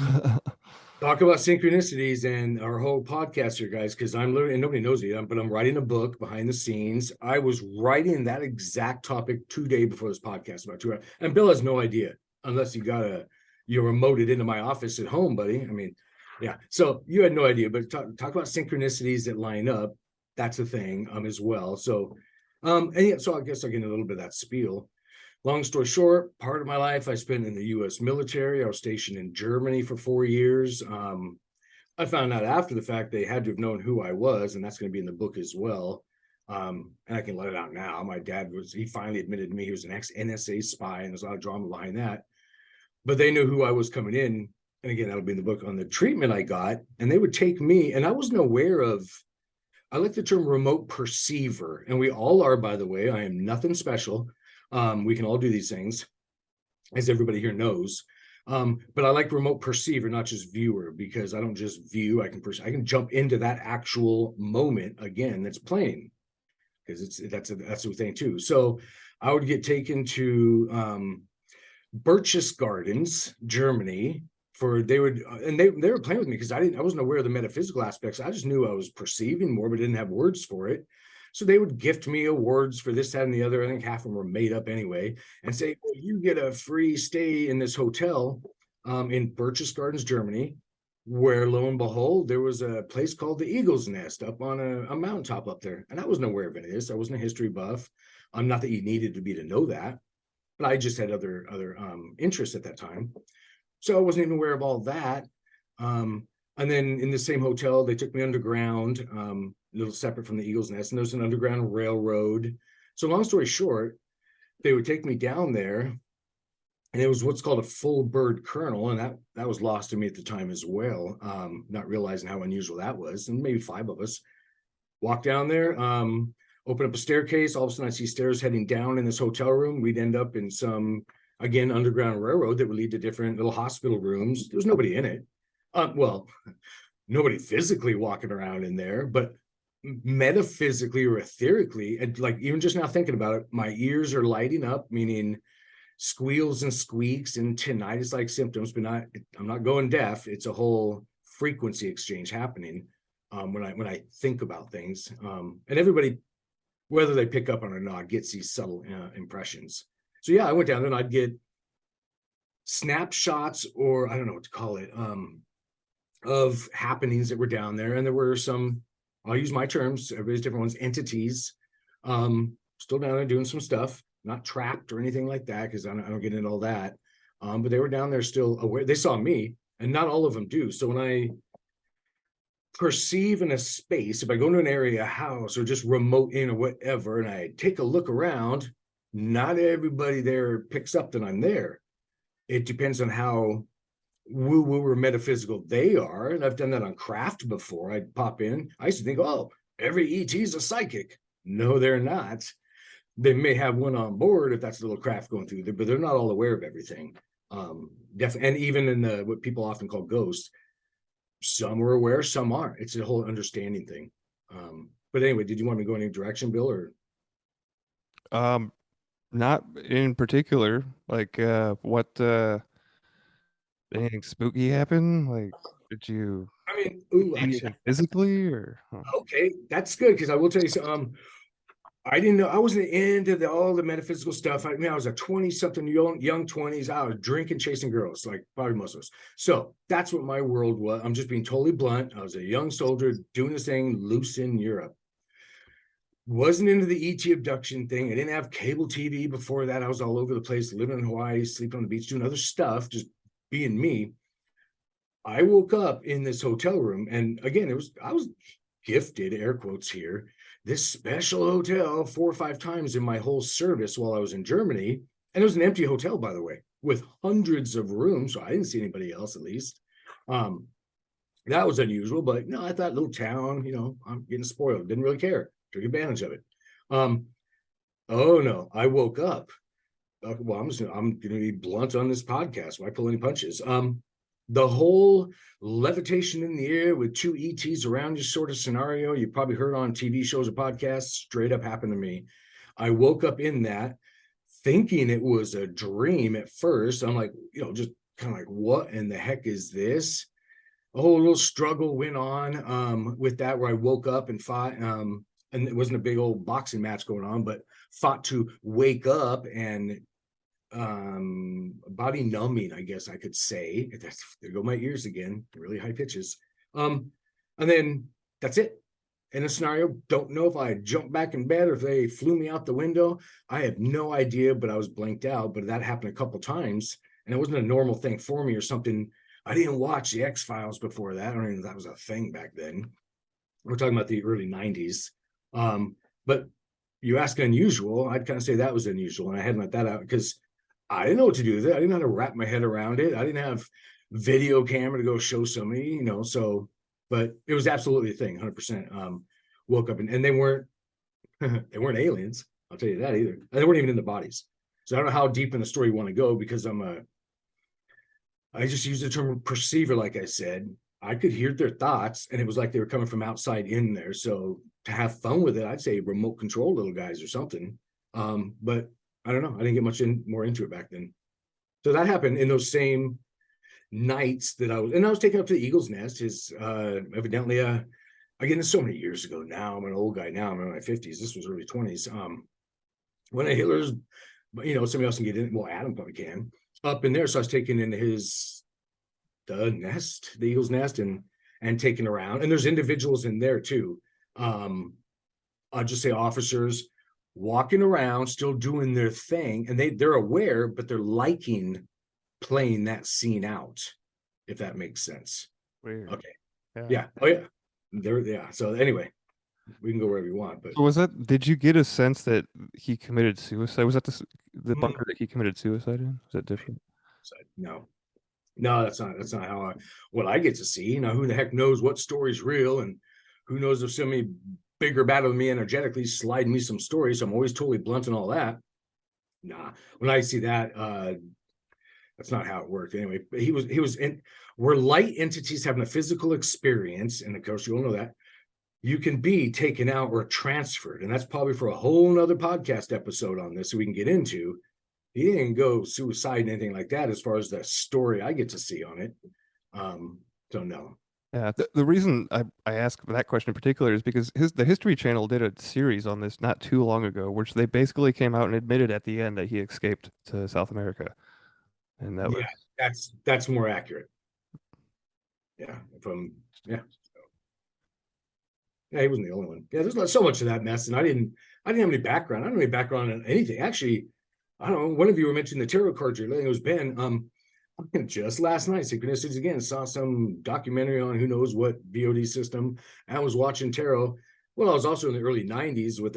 talk about synchronicities and our whole podcast here, guys, because I'm literally, and nobody knows it, but I'm writing a book behind the scenes. I was writing that exact topic 2 days before this podcast, about 2 hours. And Bill has no idea unless you remoted into my office at home, buddy. I mean, yeah. So you had no idea, but talk about synchronicities that line up. That's a thing as well. So, and yeah, so I guess I'll get a little bit of that spiel. Long story short, part of my life I spent in the U.S. military. I was stationed in Germany for 4 years. I found out after the fact they had to have known who I was, and that's going to be in the book as well. And I can let it out now. My dad he finally admitted to me he was an ex-NSA spy, and there's a lot of drama behind that. But they knew who I was coming in. And again, that'll be in the book on the treatment I got. And they would take me, and I wasn't aware of, I like the term remote perceiver. And we all are, by the way. I am nothing special. We can all do these things, as everybody here knows. But I like remote perceiver, not just viewer, because I don't just view. I can jump into that actual moment again that's playing, because that's the thing too. So I would get taken to Gardens, Germany, they were playing with me because I wasn't aware of the metaphysical aspects. I just knew I was perceiving more, but didn't have words for it. So they would gift me awards for this, that, and the other. I think half of them were made up anyway, and say, well, you get a free stay in this hotel in Gardens, Germany, where lo and behold, there was a place called the Eagle's Nest up on a mountaintop up there. And I wasn't aware of any of this. I wasn't a history buff. Not that you needed to be to know that, but I just had other interests at that time. So I wasn't even aware of all that. And then in the same hotel, they took me underground, a little separate from the Eagle's Nest, and there's an underground railroad. So long story short, they would take me down there, and it was what's called a full bird kernel, and that was lost to me at the time as well, not realizing how unusual that was. And maybe 5 of us walk down there, open up a staircase. All of a sudden, I see stairs heading down in this hotel room. We'd end up in some, again, underground railroad that would lead to different little hospital rooms. There was nobody in it. Well, nobody physically walking around in there, but metaphysically or etherically, and like even just now thinking about it, my ears are lighting up, meaning squeals and squeaks and tinnitus-like symptoms, but I'm not going deaf. It's a whole frequency exchange happening when I think about things. And everybody, whether they pick up on it or not, gets these subtle impressions. So yeah, I went down there and I'd get snapshots, or I don't know what to call it, of happenings that were down there. And there were some, I'll use my terms, everybody's different ones, entities, still down there doing some stuff, not trapped or anything like that, because I don't get into all that. But they were down there still aware. They saw me, and not all of them do. So when I perceive in a space, if I go into an area, a house, or just remote in or whatever, and I take a look around, not everybody there picks up that I'm there. It depends on how woo-woo or metaphysical they are. And I've done that on craft before. I'd pop in. I used to think, oh, every ET is a psychic. No, they're not. They may have one on board if that's a little craft going through there, but they're not all aware of everything. Definitely, and even in what people often call ghosts, some are aware, some aren't. It's a whole understanding thing. But anyway, did you want me to go any direction, Bill, or? Not in particular. Like, what anything spooky happen? Like, did you I mean, ooh, anything physically or? okay, that's good, because I will tell you something. I didn't know, I wasn't into all the metaphysical stuff. I mean, I was a 20-something, young 20s. I was drinking, chasing girls, like probably most of us. So that's what my world was. I'm just being totally blunt. I was a young soldier doing this thing loose in Europe. Wasn't into the ET abduction thing. I didn't have cable TV before that. I was all over the place, living in Hawaii, sleeping on the beach, doing other stuff, just being me. I woke up in this hotel room, and again, I was gifted, air quotes here, this special hotel 4 or 5 times in my whole service while I was in Germany. And it was an empty hotel, by the way, with hundreds of rooms. So I didn't see anybody else, at least. That was unusual, but no, I thought little town, I'm getting spoiled. Didn't really care. took advantage of it. Oh no, I woke up. Well, I'm gonna be blunt on this podcast. Why pull any punches? The whole levitation in the air with two ETs around you sort of scenario you probably heard on TV shows or podcasts straight up happened to me. I woke up in that thinking it was a dream at first. I'm like, just kind of like, what in the heck is this? A whole little struggle went on with that, where I woke up and fought. And it wasn't a big old boxing match going on, but fought to wake up and body numbing, I guess I could say. There go my ears again, really high pitches. And then that's it. In a scenario, don't know if I jumped back in bed or if they flew me out the window. I have no idea, but I was blanked out. But that happened a couple times, and it wasn't a normal thing for me or something. I didn't watch the X-Files before that. I don't even know if that was a thing back then. We're talking about the early 90s. But you ask unusual, I'd kind of say that was unusual. And I hadn't let that out because I didn't know what to do with it. I didn't know how to wrap my head around it. I didn't have video camera to go show somebody, so, but it was absolutely a thing, 100%. Woke up and they weren't, they weren't aliens. I'll tell you that either. And they weren't even in the bodies. So I don't know how deep in the story you want to go, because I just use the term perceiver. Like I said, I could hear their thoughts, and it was like they were coming from outside in there. So to have fun with it, I'd say remote control little guys or something. But I don't know. I didn't get much more into it back then. So that happened in those same nights that I was taken up to the Eagle's Nest. His evidently, again, it's so many years ago now. I'm an old guy now. I'm in my 50s. This was early 20s. When Hitler's, somebody else can get in. Well, Adam probably can. Up in there. So I was taken into the nest, the Eagle's Nest, and taken around. And there's individuals in there too. I'll just say officers walking around, still doing their thing, and they're aware, but they're liking playing that scene out, if that makes sense. Weird. Okay. Yeah. Oh yeah. Yeah. So anyway, we can go wherever you want. But So did you get a sense that he committed suicide? Was that the bunker that he committed suicide in? Was that different? No, that's not how what I get to see. Who the heck knows what story's real, and who knows if somebody bigger, badder than me energetically sliding me some stories. So I'm always totally blunt and all that. Nah, when I see that, that's not how it worked. Anyway, but he was in where light entities having a physical experience, and of course you all know that you can be taken out or transferred, and that's probably for a whole nother podcast episode on this, so we can get into. He didn't go suicide and anything like that, as far as the story I get to see on it. So no. Yeah, the reason I ask that question in particular is because the History Channel did a series on this not too long ago, which they basically came out and admitted at the end that he escaped to South America, and that was that's more accurate. Yeah, yeah, he wasn't the only one. Yeah, there's not so much of that mess, and I didn't have any background. I don't have any background on anything. Actually, I don't know. One of you were mentioning the tarot cards. I think it was Ben. Just last night, synchronicities again, saw some documentary on who knows what VOD system. I was watching tarot. Well, I was also in the early 90s with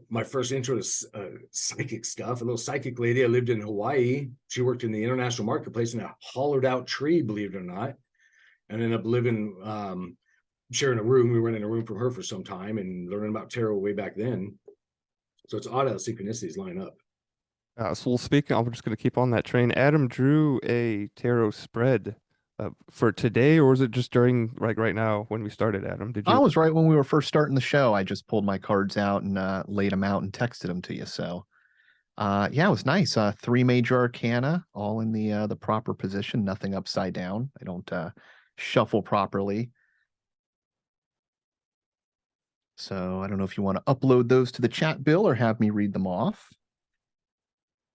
my first intro to psychic stuff. A little psychic lady. I lived in Hawaii. She worked in the international marketplace in a hollowed out tree, believe it or not. And ended up living, sharing a room. We were in a room from her for some time and learning about tarot way back then. So it's odd how synchronicities line up. So we'll speak. I'm just going to keep on that train. Adam drew a tarot spread for today, or was it just during right now when we started? Adam, did you? I was right when we were first starting the show. I just pulled my cards out and laid them out and texted them to you. So, yeah, it was nice. 3 major arcana, all in the proper position. Nothing upside down. I don't shuffle properly. So I don't know if you want to upload those to the chat, Bill, or have me read them off.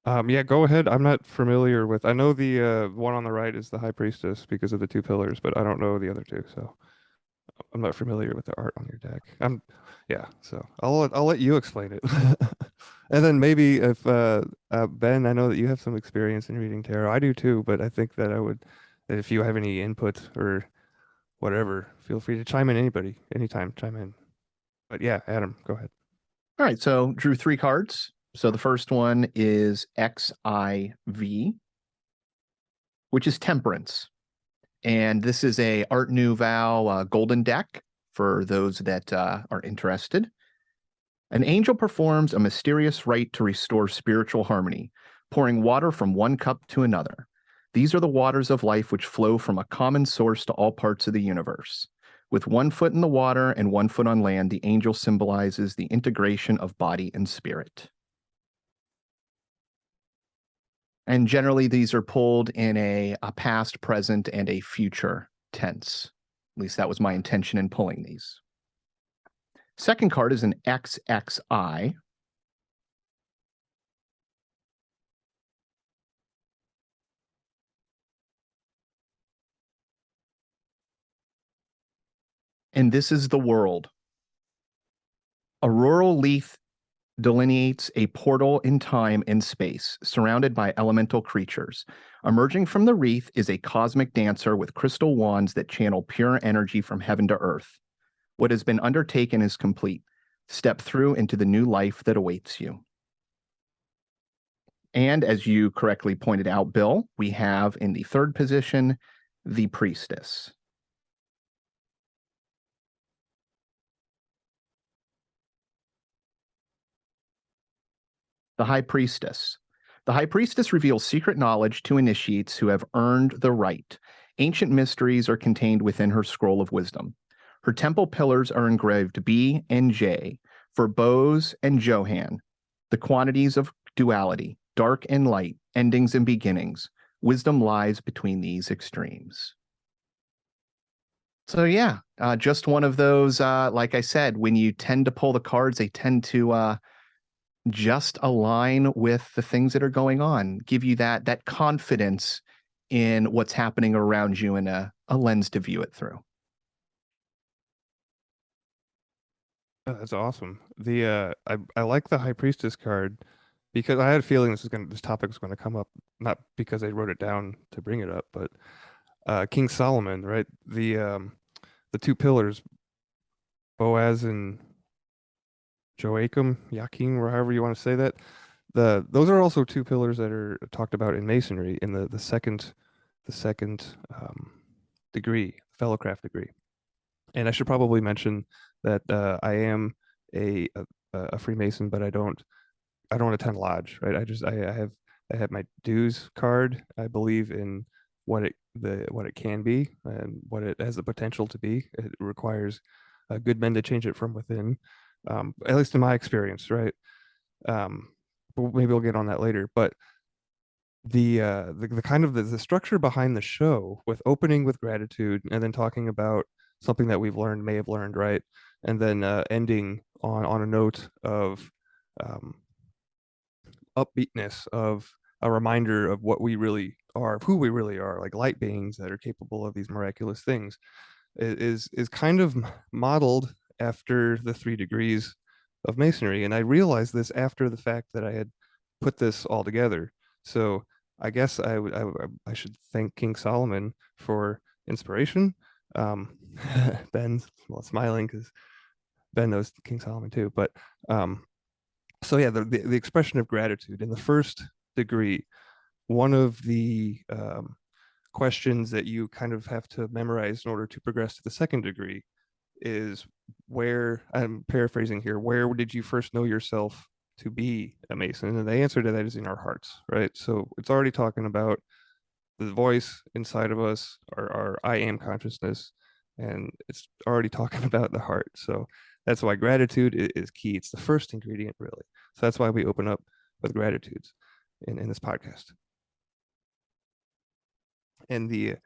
Yeah, go ahead. I'm not familiar with. I know the one on the right is the High Priestess because of the 2 pillars, but I don't know the other 2. So I'm not familiar with the art on your deck. Yeah. So I'll let you explain it, and then maybe if Ben, I know that you have some experience in reading tarot. I do too, but I think that if you have any input or whatever, feel free to chime in. Anytime, chime in. But yeah, Adam, go ahead. All right, so drew 3 cards. So the first one is XIV, which is Temperance. And this is a Art Nouveau golden deck for those that are interested. An angel performs a mysterious rite to restore spiritual harmony, pouring water from one cup to another. These are the waters of life which flow from a common source to all parts of the universe. With 1 foot in the water and 1 foot on land, the angel symbolizes the integration of body and spirit. And generally, these are pulled in a past, present, and a future tense. At least that was my intention in pulling these. Second card is an XXI. And this is the world. A rural leaf delineates a portal in time and space, surrounded by elemental creatures. Emerging from the wreath is a cosmic dancer with crystal wands that channel pure energy from heaven to earth. What has been undertaken is complete. Step through into the new life that awaits you. And as you correctly pointed out, Bill, we have in the third position, the priestess. The High Priestess. The High Priestess reveals secret knowledge to initiates who have earned the right. Ancient mysteries are contained within her scroll of wisdom. Her temple pillars are engraved B and J for Bose and Johann, the quantities of duality, dark and light, endings and beginnings. Wisdom lies between these extremes. So yeah, just one of those, like I said, when you tend to pull the cards, they tend to just align with the things that are going on, give you that confidence in what's happening around you and a lens to view it through. Oh, that's awesome. I like the High Priestess card because I had a feeling this topic was gonna come up, not because I wrote it down to bring it up, but King Solomon, right? The 2 pillars, Boaz and Joachim, or however you want to say that. Those are also 2 pillars that are talked about in masonry in the second degree, fellowcraft degree. And I should probably mention that I am a Freemason, but I don't attend lodge, right? I have my dues card. I believe in what it can be and what it has the potential to be. It requires good men to change it from within, at least in my experience, right? But maybe we'll get on that later. But the kind of the structure behind the show, with opening with gratitude and then talking about something that may have learned, right? And then ending on a note of upbeatness, of a reminder of what we really are, of who we really are, like light beings that are capable of these miraculous things, is kind of modeled after the 3 degrees of masonry. And I realized this after the fact that I had put this all together. So I guess I should thank King Solomon for inspiration. Ben's smiling because Ben knows King Solomon too. But so yeah, the expression of gratitude in the first degree, one of the questions that you kind of have to memorize in order to progress to the second degree is, where, I'm paraphrasing here, where did you first know yourself to be a Mason? And the answer to that is in our hearts, right? So it's already talking about the voice inside of us, our I am consciousness, and it's already talking about the heart. So that's why gratitude is key. It's the first ingredient, really. So that's why we open up with gratitudes in this podcast. And the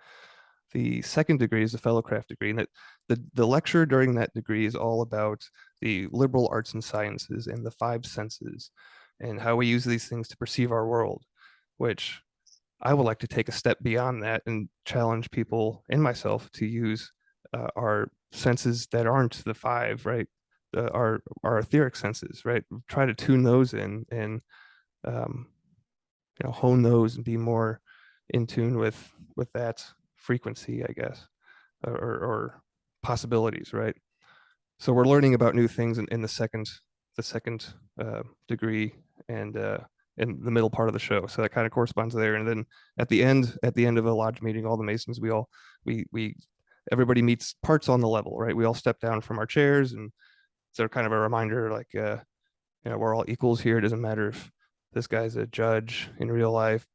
second degree is the fellowcraft degree, and the lecture during that degree is all about the liberal arts and sciences and the 5 senses and how we use these things to perceive our world, which I would like to take a step beyond that and challenge people and myself to use our senses that aren't the 5, right? Our etheric senses, right? Try to tune those in and hone those and be more in tune with that frequency, I guess, or possibilities, right? So we're learning about new things in the second degree and in the middle part of the show. So that kind of corresponds there. And then at the end of a lodge meeting, all the Masons, we everybody meets parts on the level, right? We all step down from our chairs, and so kind of a reminder, like, we're all equals here. It doesn't matter if this guy's a judge in real life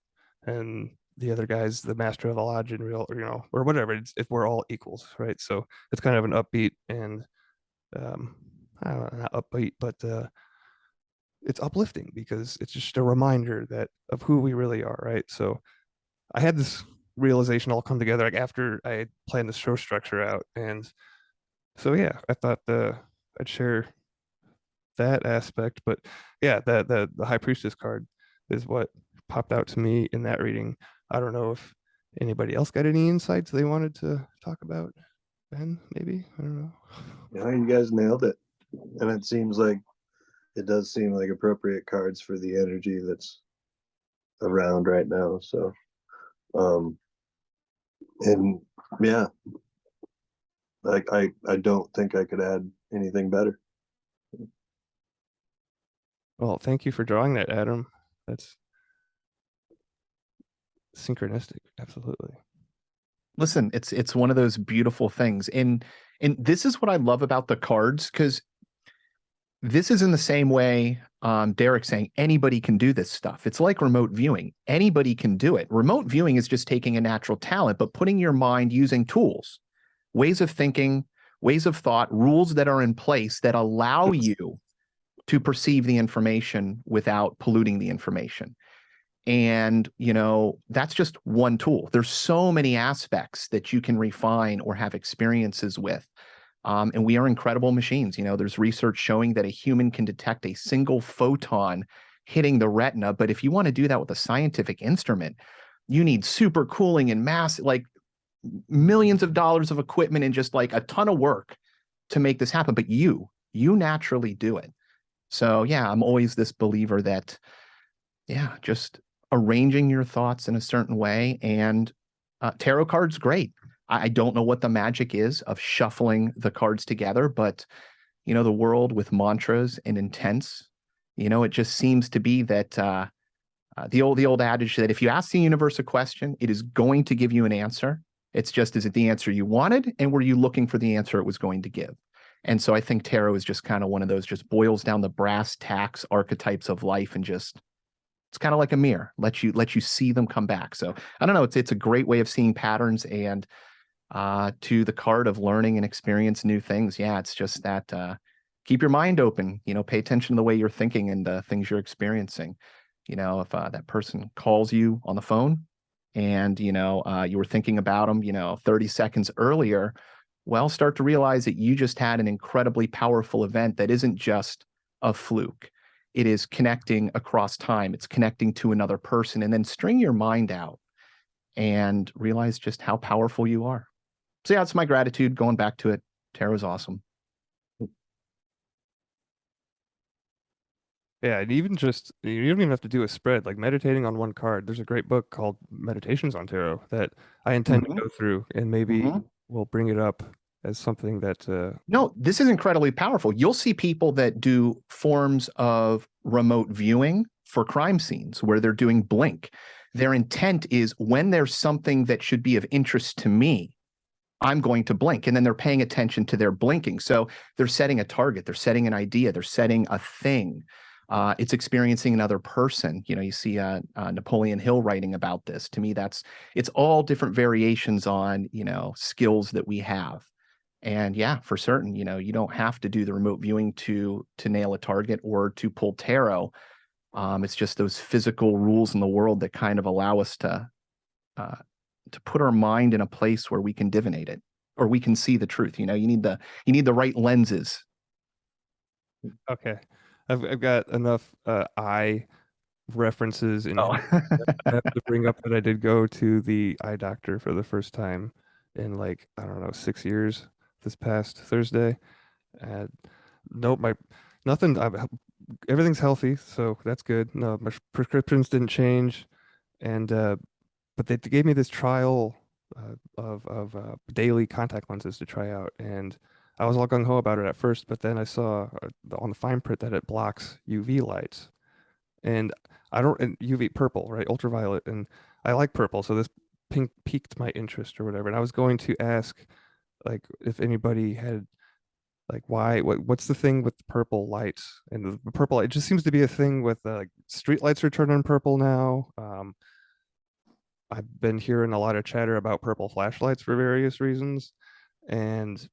and the other guy's the master of the lodge in real, or whatever. It's, if we're all equals, right? So it's kind of an upbeat and I don't know, not upbeat, but it's uplifting because it's just a reminder that of who we really are, right? So I had this realization all come together like after I had planned the show structure out, and so yeah, I thought I'd share that aspect. But yeah, the high priestess card is what popped out to me in that reading. I don't know if anybody else got any insights they wanted to talk about. Ben, maybe, I don't know. Yeah, you guys nailed it. And it does seem like appropriate cards for the energy that's around right now. So and yeah, like I don't think I could add anything better. Well, thank you for drawing that, Adam. That's synchronistic, absolutely. Listen, it's one of those beautiful things. And this is what I love about the cards, because this is in the same way Derek's saying anybody can do this stuff. It's like remote viewing. Anybody can do it. Remote viewing is just taking a natural talent, but putting your mind using tools, ways of thinking, ways of thought, rules that are in place that allow you to perceive the information without polluting the information. And, that's just one tool. There's so many aspects that you can refine or have experiences with. And we are incredible machines. There's research showing that a human can detect a single photon hitting the retina. But if you want to do that with a scientific instrument, you need super cooling and like millions of dollars of equipment and just like a ton of work to make this happen. But you naturally do it. So yeah, I'm always this believer that, yeah, just arranging your thoughts in a certain way. And tarot cards, great. I don't know what the magic is of shuffling the cards together, but the world with mantras and intents, it just seems to be that the old adage that if you ask the universe a question, it is going to give you an answer. It's just, is it the answer you wanted, and were you looking for the answer it was going to give? And so I think tarot is just kind of one of those, just boils down the brass tacks archetypes of life, and just, it's kind of like a mirror, let you see them come back. So I don't know, it's a great way of seeing patterns. And to the card of learning and experience new things, yeah, it's just that keep your mind open, pay attention to the way you're thinking and the things you're experiencing. If that person calls you on the phone and you were thinking about them 30 seconds earlier, well, start to realize that you just had an incredibly powerful event that isn't just a fluke. It is connecting across time. It's connecting to another person, and then string your mind out and realize just how powerful you are. So yeah, it's my gratitude. Going back to it, tarot's awesome. Yeah, and even just, you don't even have to do a spread, like meditating on one card. There's a great book called Meditations on Tarot that I intend to go through, and maybe we'll bring it up as something that No, this is incredibly powerful. You'll see people that do forms of remote viewing for crime scenes where they're doing blink. Their intent is, when there's something that should be of interest to me, I'm going to blink. And then they're paying attention to their blinking. So they're setting a target, they're setting an idea, they're setting a thing. It's experiencing another person. You see Napoleon Hill writing about this. To me, it's all different variations on, skills that we have. And yeah, for certain, you don't have to do the remote viewing to nail a target or to pull tarot. It's just those physical rules in the world that kind of allow us to put our mind in a place where we can divinate it, or we can see the truth. You need the right lenses. okay. I've got enough eye references and Oh. I have to bring up that I did go to the eye doctor for the first time in, like, I don't know, 6 years this past Thursday. And nope, nothing. Everything's healthy, so that's good. No, my prescriptions didn't change, and but they gave me this trial of daily contact lenses to try out, and I was all gung ho about it at first, but then I saw on the fine print that it blocks UV lights, and and UV purple, right, ultraviolet, and I like purple, so this pink piqued my interest or whatever, and I was going to ask like if anybody had like what's the thing with the purple lights and the purple light? It just seems to be a thing with like street lights are turning purple now. I've been hearing a lot of chatter about purple flashlights for various reasons, and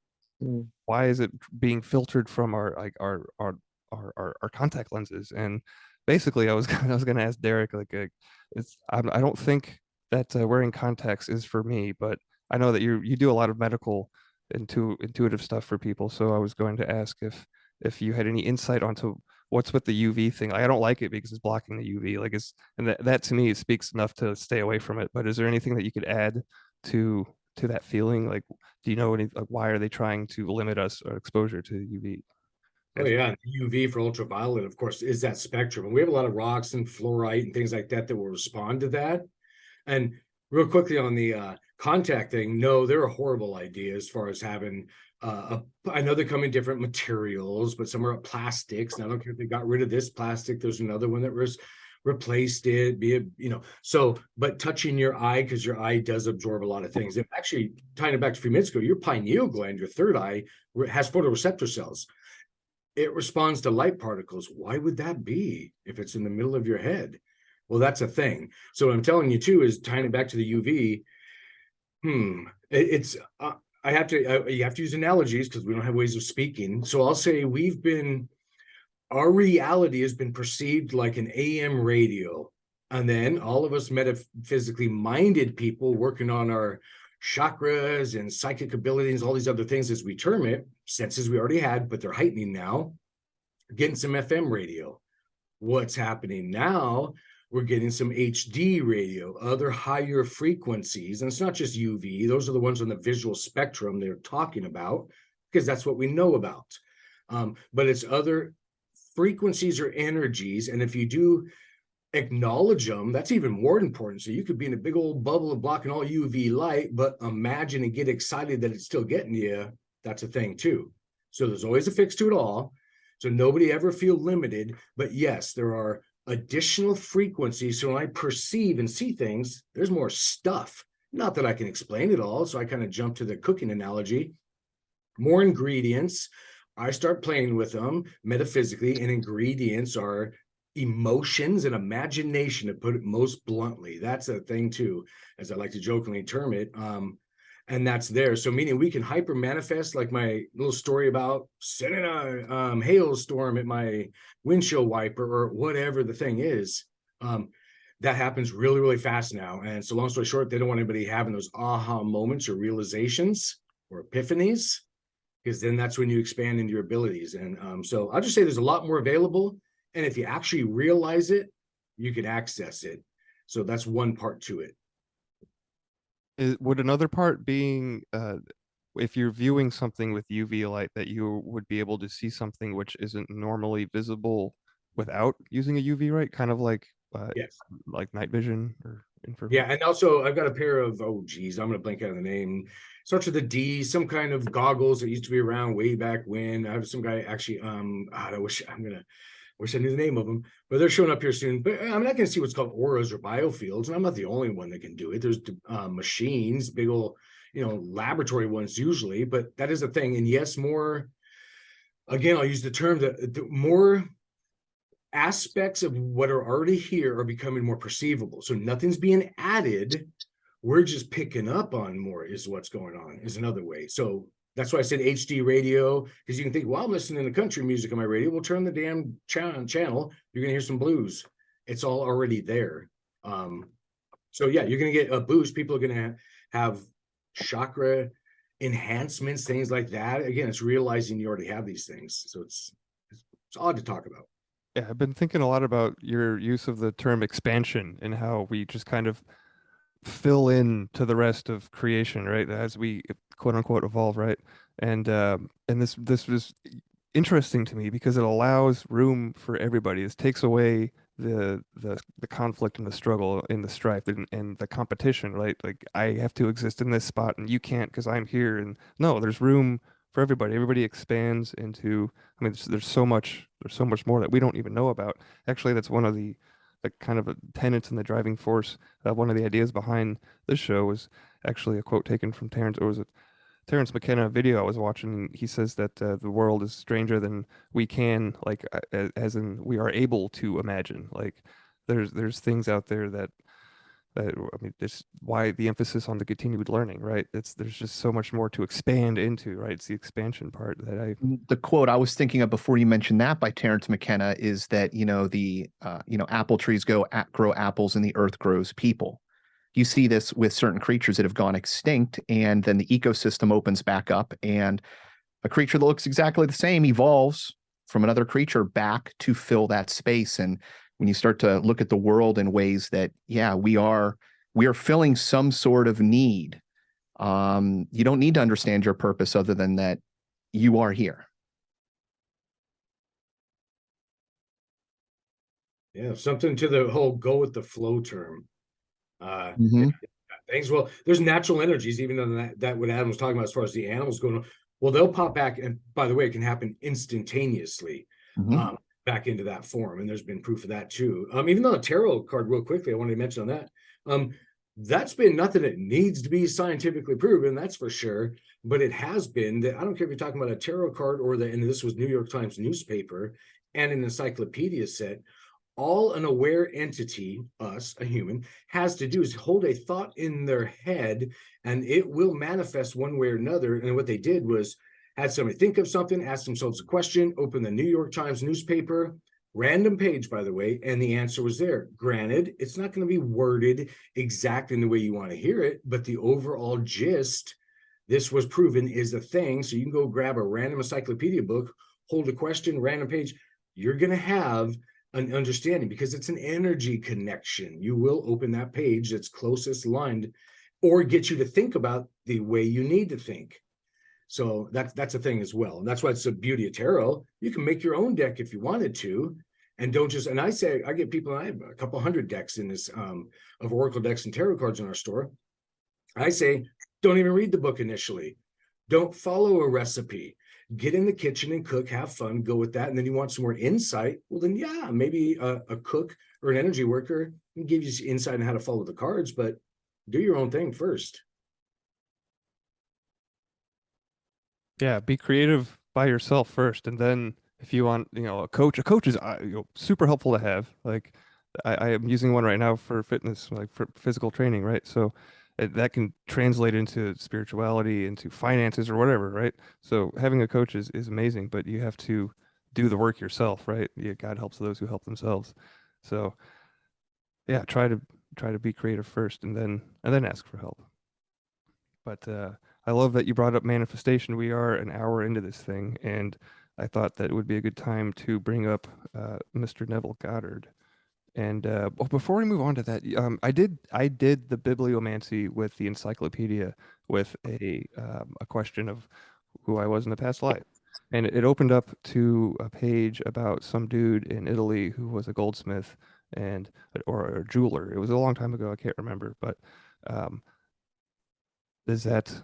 why is it being filtered from our like our contact lenses? And basically, I was I was gonna ask Derek like, I don't think that wearing contacts is for me, but I know that you do a lot of medical intuitive stuff for people, so I was going to ask if you had any insight onto what's with the UV thing. Like, I don't like it because it's blocking the UV. Like it's and that to me speaks enough to stay away from it. But is there anything that you could add to that feeling? Like, do you know any like why are they trying to limit us or exposure to UV? Oh yeah, UV for ultraviolet, of course, is that spectrum. And we have a lot of rocks and fluorite and things like that that will respond to that. And real quickly on the contact thing, no, they're a horrible idea as far as having I know they come in different materials, but some are plastics. And I don't care if they got rid of this plastic. There's another one that was replaced it, be it, so, but touching your eye, because your eye does absorb a lot of things. And actually, tying it back to a few minutes ago, your pineal gland, your third eye, has photoreceptor cells. It responds to light particles. Why would that be if it's in the middle of your head? Well, that's a thing. So what I'm telling you too is tying it back to the UV. It's I have to you have to use analogies because we don't have ways of speaking. So I'll say our reality has been perceived like an AM radio, and then all of us metaphysically minded people working on our chakras and psychic abilities, all these other things as we term it, senses we already had, but they're heightening now, getting some FM radio. What's happening now, we're getting some HD radio, other higher frequencies. And it's not just UV, those are the ones on the visual spectrum they're talking about, because that's what we know about. But it's other frequencies or energies. And if you do acknowledge them, that's even more important. So you could be in a big old bubble of blocking all UV light, but imagine and get excited that it's still getting you. That's a thing too. So there's always a fix to it all. So nobody ever feel limited. But yes, there are additional frequencies. So when I perceive and see things, there's more stuff. Not that I can explain it all. So I kind of jump to the cooking analogy. More ingredients. I start playing with them metaphysically, and ingredients are emotions and imagination, to put it most bluntly. That's a thing too, as I like to jokingly term it. And that's there. So meaning we can hyper manifest, like my little story about sending a hailstorm at my windshield wiper or whatever the thing is. That happens really, really fast now. And so long story short, they don't want anybody having those aha moments or realizations or epiphanies, because then that's when you expand into your abilities. And so I'll just say there's a lot more available. And if you actually realize it, you can access it. So that's one part to it. Would another part being if you're viewing something with UV light that you would be able to see something which isn't normally visible without using a UV light, kind of Yes. like night vision or infrared? Yeah, and also I've got a pair of, oh geez, I'm gonna blank out of the name. Starts with a D, some kind of goggles that used to be around way back when. I have some guy actually, I wish I knew the name of them, but they're showing up here soon. But I mean, I can see what's called auras or biofields, and I'm not the only one that can do it. There's machines, big old, laboratory ones usually, but that is a thing. And yes, more, again, I'll use the term that the more aspects of what are already here are becoming more perceivable. So nothing's being added. We're just picking up on more is what's going on, is another way. So that's why I said HD radio, because you can think, well, I'm listening to country music on my radio. We'll turn the damn channel. You're going to hear some blues. It's all already there. So yeah, you're going to get a boost. People are going to have chakra enhancements, things like that. Again, it's realizing you already have these things. So it's odd to talk about. Yeah, I've been thinking a lot about your use of the term expansion and how we just kind of fill in to the rest of creation, right? As we quote unquote evolve, right? And this was interesting to me because it allows room for everybody. This takes away the conflict and the struggle and the strife and the competition, right? Like I have to exist in this spot and you can't because I'm here. And no, there's room for everybody. Everybody expands into. I mean, there's so much more that we don't even know about. Actually, that's one of the kind of tenets and the driving force. One of the ideas behind this show was actually a quote taken from Terrence, or was it Terrence McKenna video I was watching. He says that the world is stranger than we can, like, as in we are able to imagine. Like, there's things out there that I mean, this why the emphasis on the continued learning, right? There's just so much more to expand into, right? It's the expansion part that I The quote I was thinking of before you mentioned that by Terrence McKenna is that, apple trees grow apples and the earth grows people. You see this with certain creatures that have gone extinct, and then the ecosystem opens back up, and a creature that looks exactly the same evolves from another creature back to fill that space. And when you start to look at the world in ways that, yeah, we are filling some sort of need. You don't need to understand your purpose other than that you are here. Yeah, something to the whole go with the flow term. Mhm. Things, well, there's natural energies, even though that what Adam was talking about as far as the animals going on. Well, they'll pop back, and by the way, it can happen instantaneously. Mhm. Back into that form, and there's been proof of that too. Even though a tarot card, real quickly, I wanted to mention on that. That's been nothing that needs to be scientifically proven, that's for sure. But it has been that I don't care if you're talking about a tarot card or and this was New York Times newspaper and an encyclopedia set. All an aware entity, us, a human, has to do is hold a thought in their head, and it will manifest one way or another. And what they did was had somebody think of something, ask themselves a question, open the New York Times newspaper, random page, by the way, and the answer was there. Granted, it's not going to be worded exactly in the way you want to hear it, but the overall gist, this was proven, is a thing. So you can go grab a random encyclopedia book, hold a question, random page. You're going to have an understanding because it's an energy connection. You will open that page that's closest aligned or get you to think about the way you need to think. So that's a thing as well. And that's why it's the beauty of tarot. You can make your own deck if you wanted to, and don't just, and I say, I get people, I have a couple hundred decks in this of Oracle decks and tarot cards in our store. I say, don't even read the book initially. Don't follow a recipe. Get in the kitchen and cook, have fun, go with that. And then you want some more insight. Well, then, yeah, maybe a cook or an energy worker can give you insight on how to follow the cards, but do your own thing first. yeah, be creative by yourself first, and then if you want, a coach is super helpful to have. Like, I am using one right now for fitness, like for physical training, right? So that can translate into spirituality, into finances or whatever, right? So having a coach is amazing, but you have to do the work yourself, right? Yeah, God helps those who help themselves. So yeah, try to be creative first, and then ask for help. But I love that you brought up manifestation. We are an hour into this thing, and I thought that it would be a good time to bring up Mr. Neville Goddard. And before we move on to that, I did the bibliomancy with the encyclopedia with a question of who I was in a past life, and it opened up to a page about some dude in Italy who was a goldsmith and or a jeweler. It was a long time ago. I can't remember, but um, is that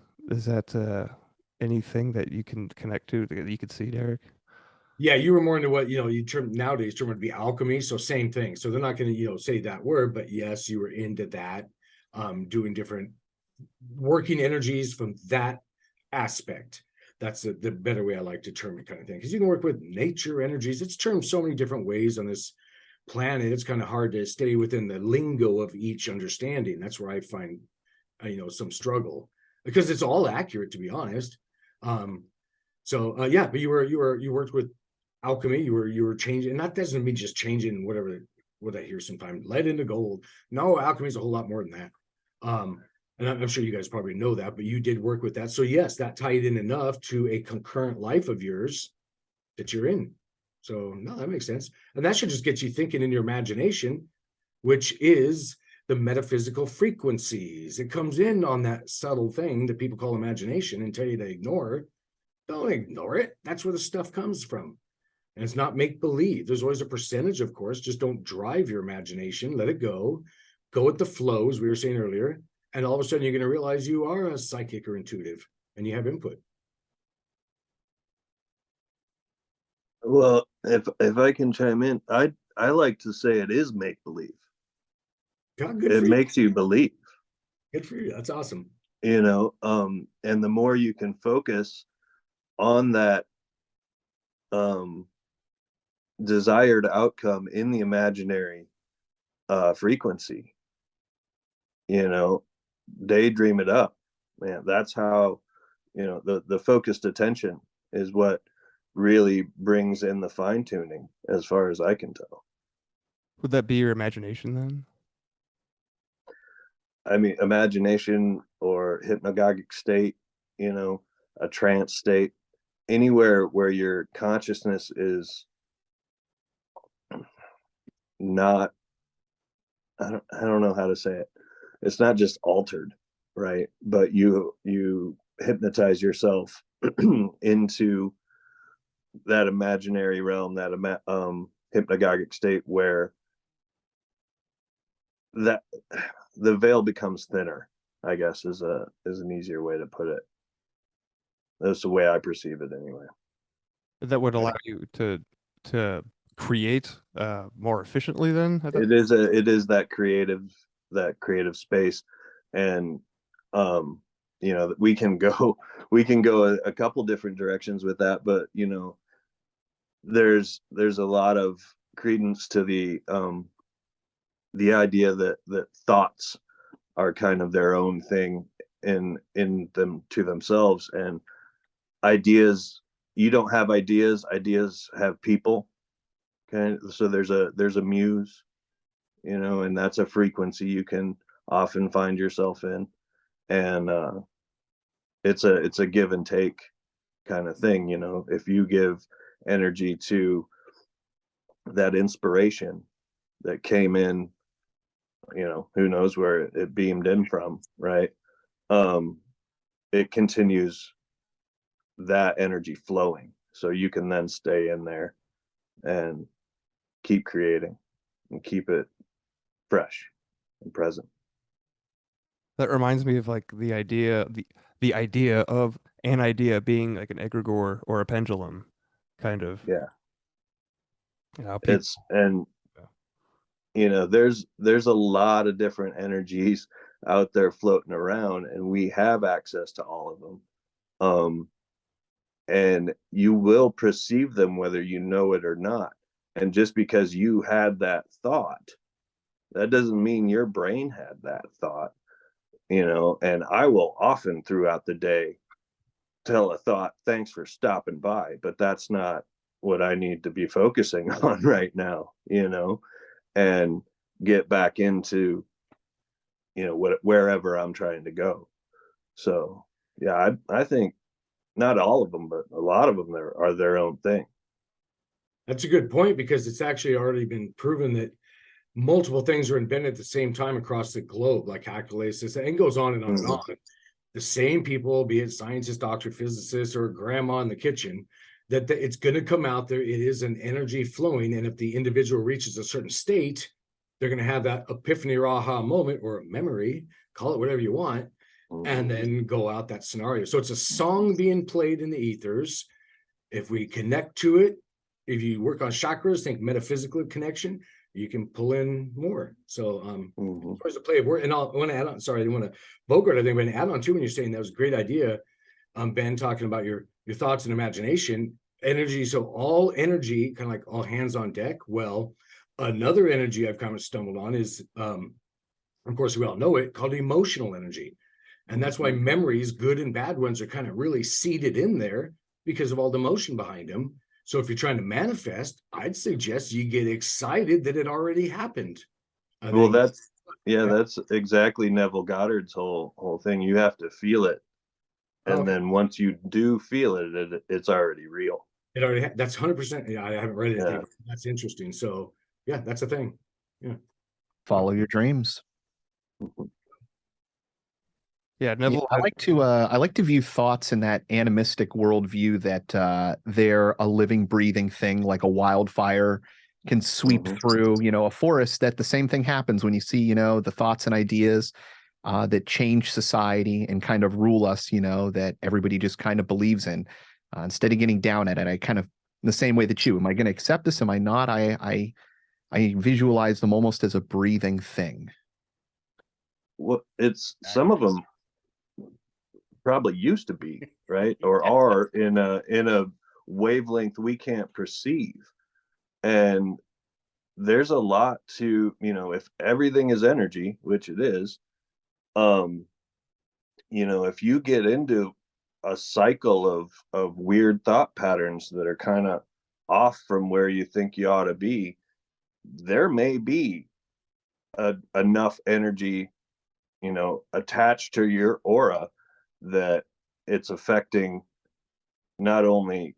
anything that you can connect to that you could see, Derek? Yeah, you were more into what you term nowadays term would be alchemy. So same thing. So they're not going to say that word, but yes, you were into that, doing different working energies from that aspect. That's the better way I like to term it, kind of thing, because you can work with nature energies. It's termed so many different ways on this planet. It's kind of hard to stay within the lingo of each understanding. That's where I find some struggle because it's all accurate, to be honest. Yeah, but you worked with alchemy. You were changing, and that doesn't mean just changing what I hear sometimes, lead into gold. No, alchemy is a whole lot more than that. And I'm sure you guys probably know that, but you did work with that. So yes, that tied in enough to a concurrent life of yours that you're in. So no, that makes sense. And that should just get you thinking in your imagination, which is the metaphysical frequencies. It comes in on that subtle thing that people call imagination and tell you to ignore. Don't ignore it. That's where the stuff comes from. And it's not make believe. There's always a percentage, of course. Just don't drive your imagination. Let it go. Go with the flow, as we were saying earlier. And all of a sudden, you're going to realize you are a psychic or intuitive and you have input. Well, if I can chime in, I like to say it is make believe. God, good It for you. makes you believe. Good for you. That's awesome. And the more you can focus on that desired outcome in the imaginary frequency, daydream it up, man. That's how, the focused attention is what really brings in the fine tuning, as far as I can tell. Would that be your imagination then? I mean, imagination or hypnagogic state, a trance state, anywhere where your consciousness is not, I don't know how to say it. It's not just altered, right? But you hypnotize yourself into that imaginary realm, that hypnagogic state where that the veil becomes thinner, I guess, is an easier way to put it. That's the way I perceive it anyway. That would allow you to create more efficiently then? It is that creative space. And we can go a couple different directions with that, but there's a lot of credence to the idea that thoughts are kind of their own thing in them to themselves, and ideas, you don't have ideas have people. Okay, so there's a muse, and that's a frequency you can often find yourself in, and it's a give and take kind of thing. If you give energy to that inspiration that came in, who knows where it beamed in from, right? It continues that energy flowing, so you can then stay in there and keep creating and keep it fresh and present. That reminds me of like the idea of an idea being like an egregore or a pendulum, kind of. Yeah. People, there's a lot of different energies out there floating around, and we have access to all of them. And you will perceive them whether you know it or not. And just because you had that thought, that doesn't mean your brain had that thought. And I will often throughout the day tell a thought, thanks for stopping by, but that's not what I need to be focusing on right now, and get back into, wherever I'm trying to go. So yeah, I think not all of them, but a lot of them are their own thing. That's a good point, because it's actually already been proven that multiple things are invented at the same time across the globe, like calculasis, and goes on and on and on. The same people, be it scientists, doctor, physicists, or grandma in the kitchen, that it's going to come out there. It is an energy flowing, and if the individual reaches a certain state, they're going to have that epiphany or aha moment, or a memory, call it whatever you want, and then go out that scenario. So it's a song being played in the ethers. If we connect to it, if you work on chakras, think metaphysical connection, you can pull in more. So as far as the play of word, and I want to add on, sorry, I didn't want to bogart, I think, but add on too, when you're saying that was a great idea, Ben, talking about your thoughts and imagination, energy. So all energy, kind of like all hands on deck. Well, another energy I've kind of stumbled on is, of course, we all know it, called emotional energy. And that's why memories, good and bad ones, are kind of really seated in there because of all the emotion behind them. So if you're trying to manifest, I'd suggest you get excited that it already happened. Well, that's exactly Neville Goddard's whole thing. You have to feel it. And then once you do feel it, it's already real. It already that's 100%. Yeah, I haven't read anything. Yeah. That's interesting. So yeah, that's a thing. Yeah. Follow your dreams. Yeah, Neville. I like to view thoughts in that animistic worldview that they're a living, breathing thing, like a wildfire can sweep through, a forest. That the same thing happens when you see, the thoughts and ideas that change society and kind of rule us, that everybody just kind of believes in. Instead of getting down at it, I kind of, in the same way that you, am I going to accept this? Am I not? I visualize them almost as a breathing thing. Well, it's some of them. probably used to be, right? Or are in a wavelength we can't perceive. And there's a lot to, if everything is energy, which it is, if you get into a cycle of weird thought patterns that are kind of off from where you think you ought to be, there may be enough energy, attached to your aura that it's affecting not only,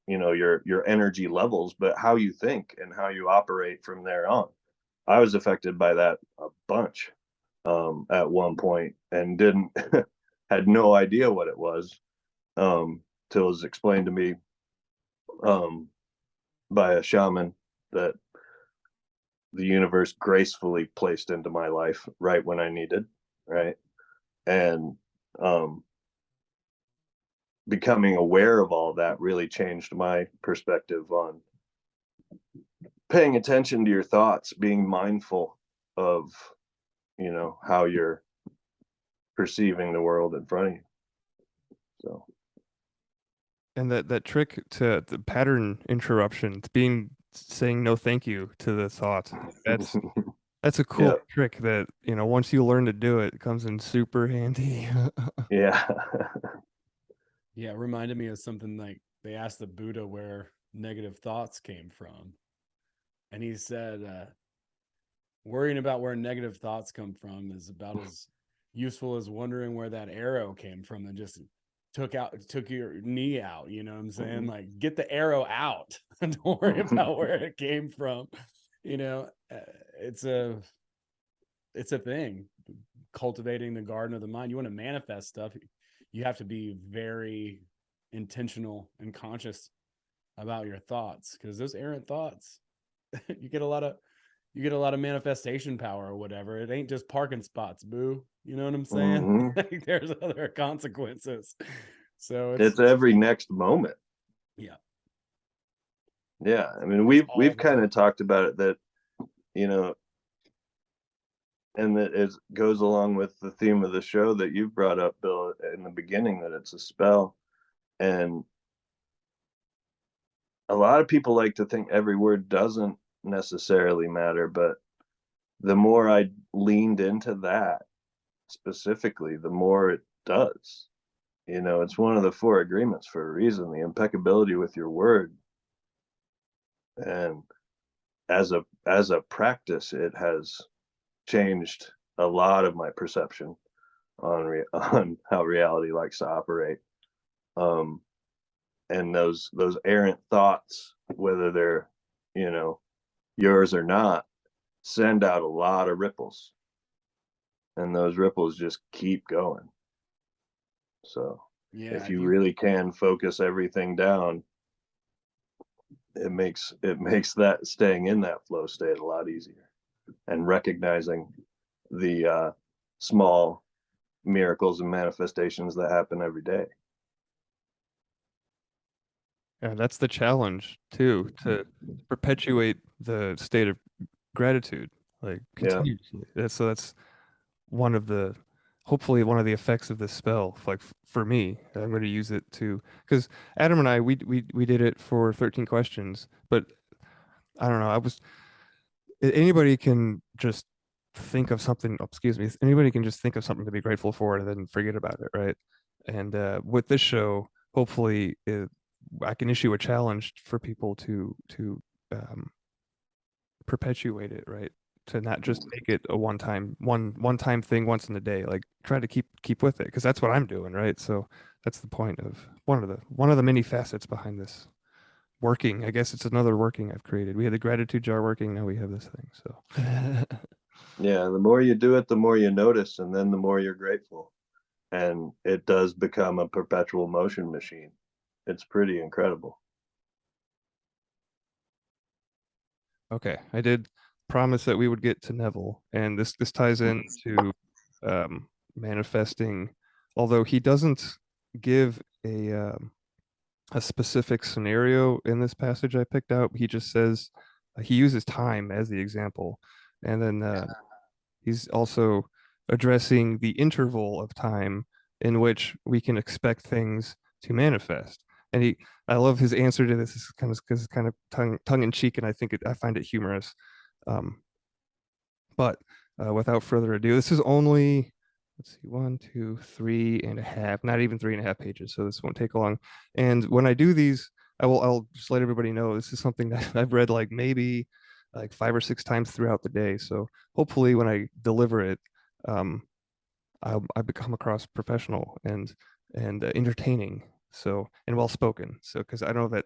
your energy levels, but how you think and how you operate from there on. I was affected by that a bunch at one point, and didn't had no idea what it was till it was explained to me by a shaman that the universe gracefully placed into my life right when I needed, right? And becoming aware of all that really changed my perspective on paying attention to your thoughts, being mindful of, how you're perceiving the world in front of you. So, And that trick to the pattern interruption, saying no thank you to the thought. That's a cool yeah, trick that, once you learn to do it, it comes in super handy. yeah. Yeah, it reminded me of something like they asked the Buddha where negative thoughts came from. And he said, worrying about where negative thoughts come from is about as useful as wondering where that arrow came from and just took your knee out. You know what I'm saying? Like, get the arrow out. Don't worry about where it came from. It's a thing. Cultivating the garden of the mind. You want to manifest stuff, you have to be very intentional and conscious about your thoughts, because those errant thoughts, you get a lot of manifestation power or whatever. It ain't just parking spots, boo. You know what I'm saying? Like, there's other consequences. So It's every next moment. Yeah. Yeah. I mean, we've kind of talked about it that, and that it goes along with the theme of the show that you brought up, Bill, in the beginning, that it's a spell. And a lot of people like to think every word doesn't necessarily matter, but the more I leaned into that specifically, the more it does. It's one of the 4 agreements for a reason, the impeccability with your word. And as a practice, it has changed a lot of my perception on how reality likes to operate. And those errant thoughts, whether they're, yours or not, send out a lot of ripples, and those ripples just keep going. So Yeah, if you really can focus everything down, it makes that staying in that flow state a lot easier, and recognizing the small miracles and manifestations that happen every day. Yeah, that's the challenge too, to perpetuate the state of gratitude, like continuously. That's hopefully one of the effects of this spell. Like for me, I'm going to use it to, because Adam and I, we did it for 13 questions, but I don't know. Anybody can just think of something. Oh, excuse me. Anybody can just think of something to be grateful for and then forget about it, right? And with this show, hopefully, I can issue a challenge for people to perpetuate it, right? To not just make it a one time thing once in a day. Like try to keep with it, because that's what I'm doing, right? So that's the point of one of the many facets behind this working. I guess it's another working I've created. We had the gratitude jar working, now we have this thing. So Yeah, the more you do it, the more you notice, and then the more you're grateful. And it does become a perpetual motion machine. It's pretty incredible. okay, I did promise that we would get to Neville, and this ties into manifesting, although he doesn't give a specific scenario in this passage I picked out. He just says he uses time as the example, and then he's also addressing the interval of time in which we can expect things to manifest. And I love his answer to this. Is kind of because it's kind of tongue in cheek, and I find it humorous. But without further ado, this is only, let's see, 1, 2, 3.5, not even 3.5 pages. So this won't take long. And when I do these, I'll just let everybody know this is something that I've read like maybe like 5 or 6 times throughout the day. So hopefully when I deliver it, I become across professional and entertaining. So, and well spoken. So, because I know that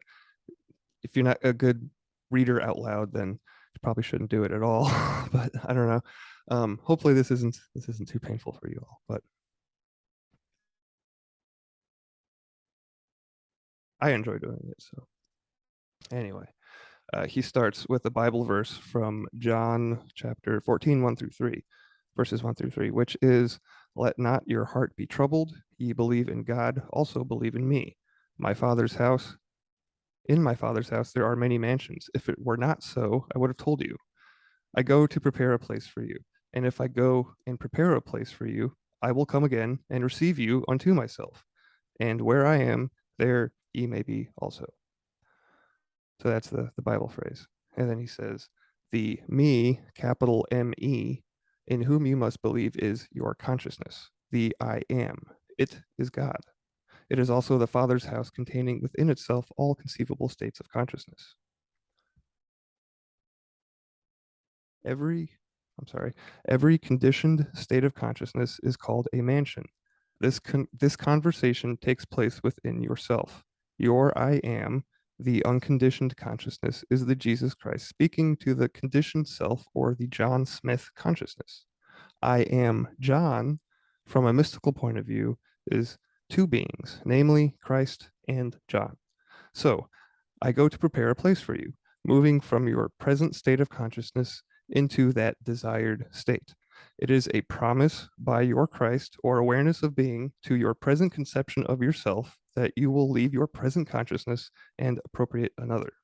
if you're not a good reader out loud, then you probably shouldn't do it at all. But I don't know. Hopefully this isn't too painful for you all. But I enjoy doing it. So anyway, he starts with a Bible verse from John chapter 14, 1 through 3, verses 1 through 3, which is, "Let not your heart be troubled. Ye believe in God, also believe in me. My Father's house, in my Father's house, there are many mansions. If it were not so, I would have told you. I go to prepare a place for you. And if I go and prepare a place for you, I will come again and receive you unto myself. And where I am, there ye may be also." So that's the Bible phrase. And then he says, "The me, capital M-E, in whom you must believe is your consciousness. The I am. It is God. It is also the Father's house, containing within itself all conceivable states of consciousness." Every, I'm sorry, every conditioned state of consciousness is called a mansion. This conversation takes place within yourself. Your I am, the unconditioned consciousness, is the Jesus Christ speaking to the conditioned self, or the John Smith consciousness. I am John, from a mystical point of view, is two beings, namely Christ and John. So I go to prepare a place for you, moving from your present state of consciousness into that desired state. It is a promise by your Christ, or awareness of being, to your present conception of yourself, that you will leave your present consciousness and appropriate another.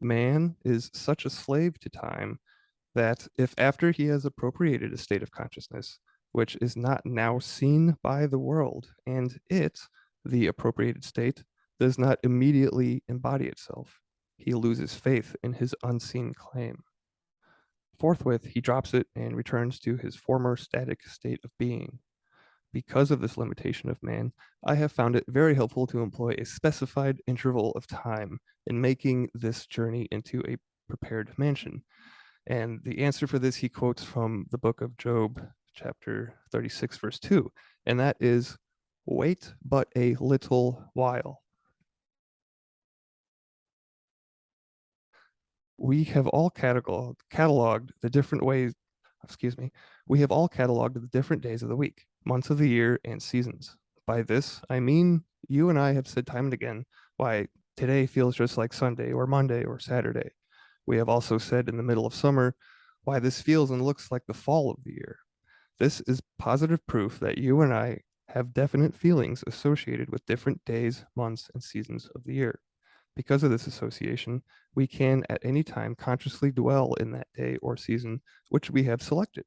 Man is such a slave to time that if after he has appropriated a state of consciousness, which is not now seen by the world, and it, the appropriated state, does not immediately embody itself, he loses faith in his unseen claim. Forthwith, he drops it and returns to his former static state of being. Because of this limitation of man, I have found it very helpful to employ a specified interval of time in making this journey into a prepared mansion. And the answer for this, he quotes from the book of Job, chapter 36, verse 2, and that is, "Wait but a little while." We have all cataloged the different ways, we have all cataloged the different days of the week, months of the year, and seasons. By this, I mean, you and I have said time and again, why today feels just like Sunday or Monday or Saturday. We have also said in the middle of summer, why this feels and looks like the fall of the year. This is positive proof that you and I have definite feelings associated with different days, months, and seasons of the year. Because of this association, we can at any time consciously dwell in that day or season which we have selected.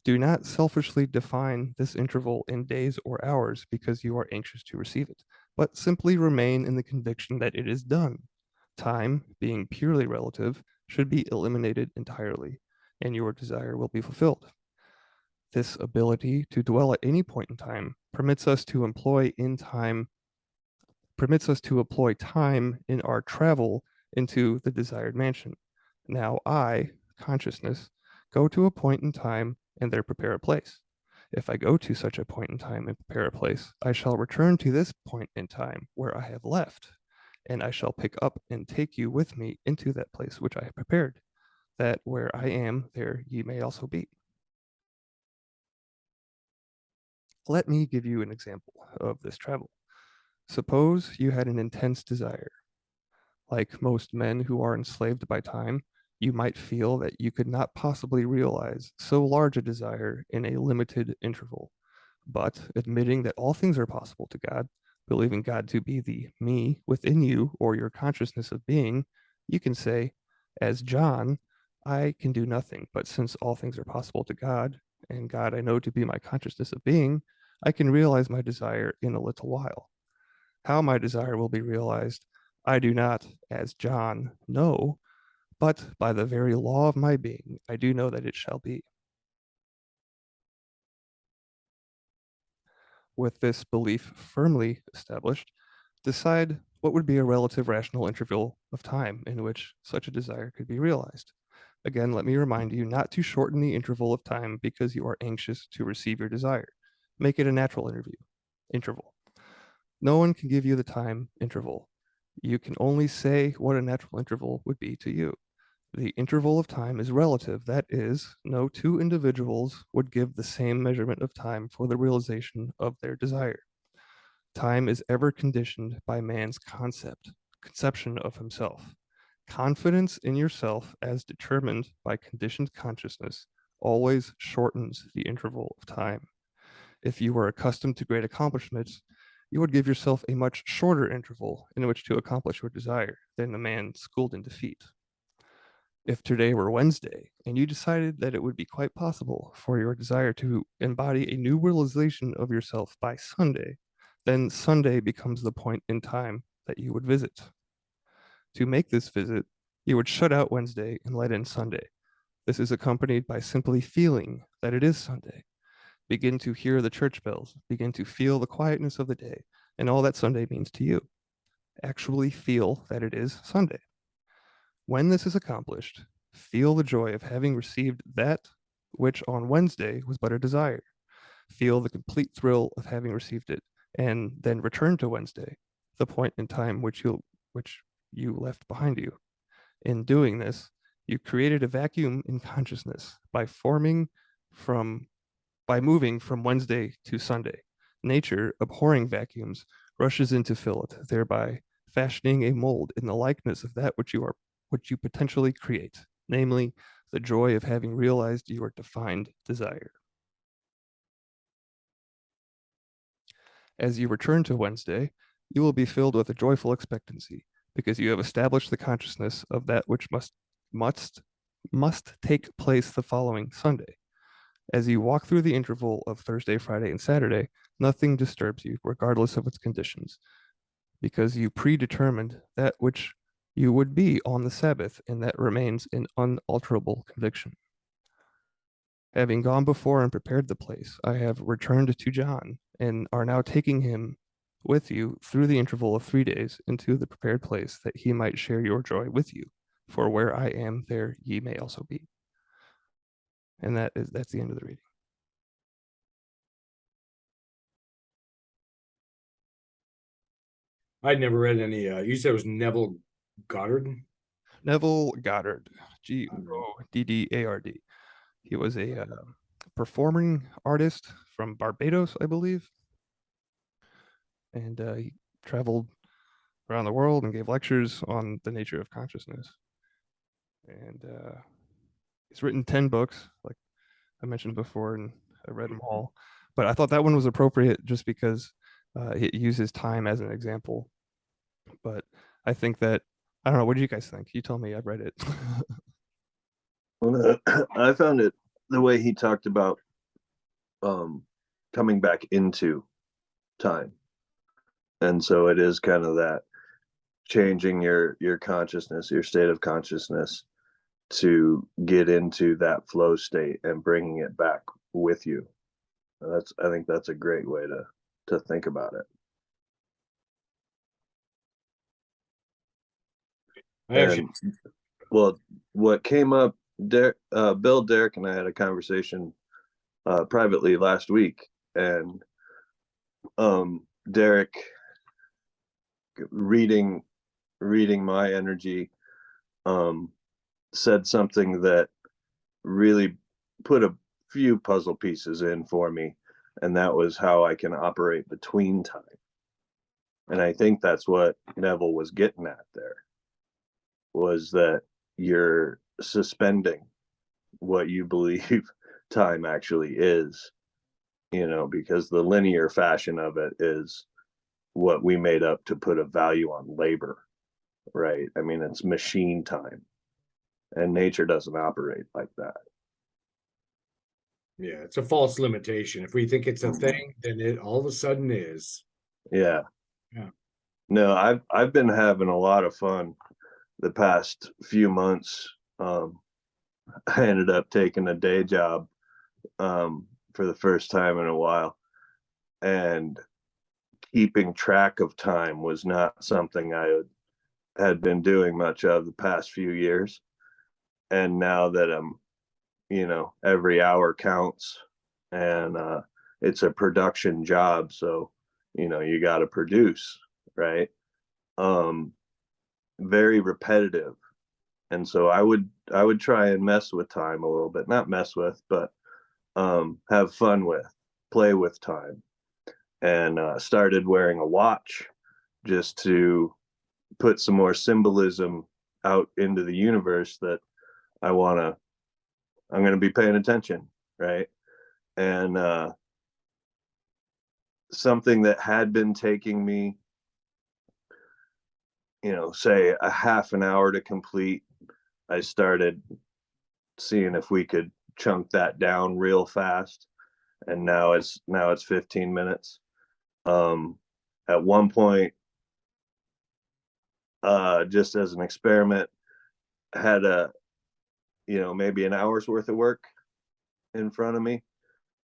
Do not selfishly define this interval in days or hours because you are anxious to receive it, but simply remain in the conviction that it is done. Time, being purely relative, should be eliminated entirely, and your desire will be fulfilled. This ability to dwell at any point in time permits us to employ time in our travel into the desired mansion. Now I, consciousness, go to a point in time and there prepare a place. If I go to such a point in time and prepare a place, I shall return to this point in time where I have left, and I shall pick up and take you with me into that place which I have prepared, that where I am, there ye may also be. Let me give you an example of this travel. Suppose you had an intense desire. Like most men who are enslaved by time, you might feel that you could not possibly realize so large a desire in a limited interval. But admitting that all things are possible to God, believing God to be the me within you, or your consciousness of being, you can say, as John, I can do nothing, but since all things are possible to God, and God I know to be my consciousness of being, I can realize my desire in a little while. How my desire will be realized, I do not, as John, know, but by the very law of my being, I do know that it shall be. With this belief firmly established, decide what would be a relative rational interval of time in which such a desire could be realized. Again, let me remind you not to shorten the interval of time because you are anxious to receive your desire. Make it a natural interval. No one can give you the time interval. You can only say what a natural interval would be to you. The interval of time is relative. That is, no two individuals would give the same measurement of time for the realization of their desire. Time is ever conditioned by man's conception of himself. Confidence in yourself as determined by conditioned consciousness always shortens the interval of time. If you were accustomed to great accomplishments, you would give yourself a much shorter interval in which to accomplish your desire than the man schooled in defeat. If today were Wednesday and you decided that it would be quite possible for your desire to embody a new realization of yourself by Sunday, then Sunday becomes the point in time that you would visit. To make this visit, you would shut out Wednesday and let in Sunday. This is accompanied by simply feeling that it is Sunday. Begin to hear the church bells, begin to feel the quietness of the day and all that Sunday means to you. Actually feel that it is Sunday. When this is accomplished, feel the joy of having received that which on Wednesday was but a desire. Feel the complete thrill of having received it, and then return to Wednesday, the point in time which you left behind you. In doing this, you created a vacuum in consciousness by moving from Wednesday to Sunday. Nature, abhorring vacuums, rushes in to fill it, thereby fashioning a mold in the likeness of that which you potentially create, namely the joy of having realized your defined desire. As you return to Wednesday, you will be filled with a joyful expectancy because you have established the consciousness of that which must take place the following Sunday. As you walk through the interval of Thursday, Friday, and Saturday, nothing disturbs you, regardless of its conditions, because you predetermined that which you would be on the Sabbath, and that remains an unalterable conviction. Having gone before and prepared the place, I have returned to John and are now taking him with you through the interval of 3 days into the prepared place that he might share your joy with you. For where I am, there ye may also be. And that's the end of the reading. I'd never read any. You said it was Neville Goddard. Neville Goddard, Goddard. He was a performing artist from Barbados, I believe. And he traveled around the world and gave lectures on the nature of consciousness. And he's written 10 books, like I mentioned before, and I read them all. But I thought that one was appropriate just because it uses time as an example. But I think that, I don't know, what do you guys think? You tell me, I've read it. Well, I found it the way he talked about coming back into time. And so it is kind of that changing your consciousness, your state of consciousness to get into that flow state and bringing it back with you. I think that's a great way to think about it. Well, what came up, Bill, Derek, and I had a conversation privately last week, and Derek, reading my energy, said something that really put a few puzzle pieces in for me, and that was how I can operate between time. And I think that's what Neville was getting at there, was that you're suspending what you believe time actually is, because the linear fashion of it is what we made up to put a value on labor, right? I mean, it's machine time, and nature doesn't operate like that. Yeah, it's a false limitation. If we think it's a thing, then it all of a sudden is. Yeah. Yeah. No, I've been having a lot of fun the past few months. I ended up taking a day job for the first time in a while, and keeping track of time was not something I had been doing much of the past few years. And now that I'm, every hour counts, and it's a production job, so you got to produce, right? um Very repetitive, and so I would try and mess with time a little bit, not mess with, but have fun with, play with time, and started wearing a watch just to put some more symbolism out into the universe that I want to I'm going to be paying attention, right? And something that had been taking me, say a half an hour to complete, I started seeing if we could chunk that down real fast, and now it's 15 minutes. At one point, just as an experiment, had maybe an hour's worth of work in front of me,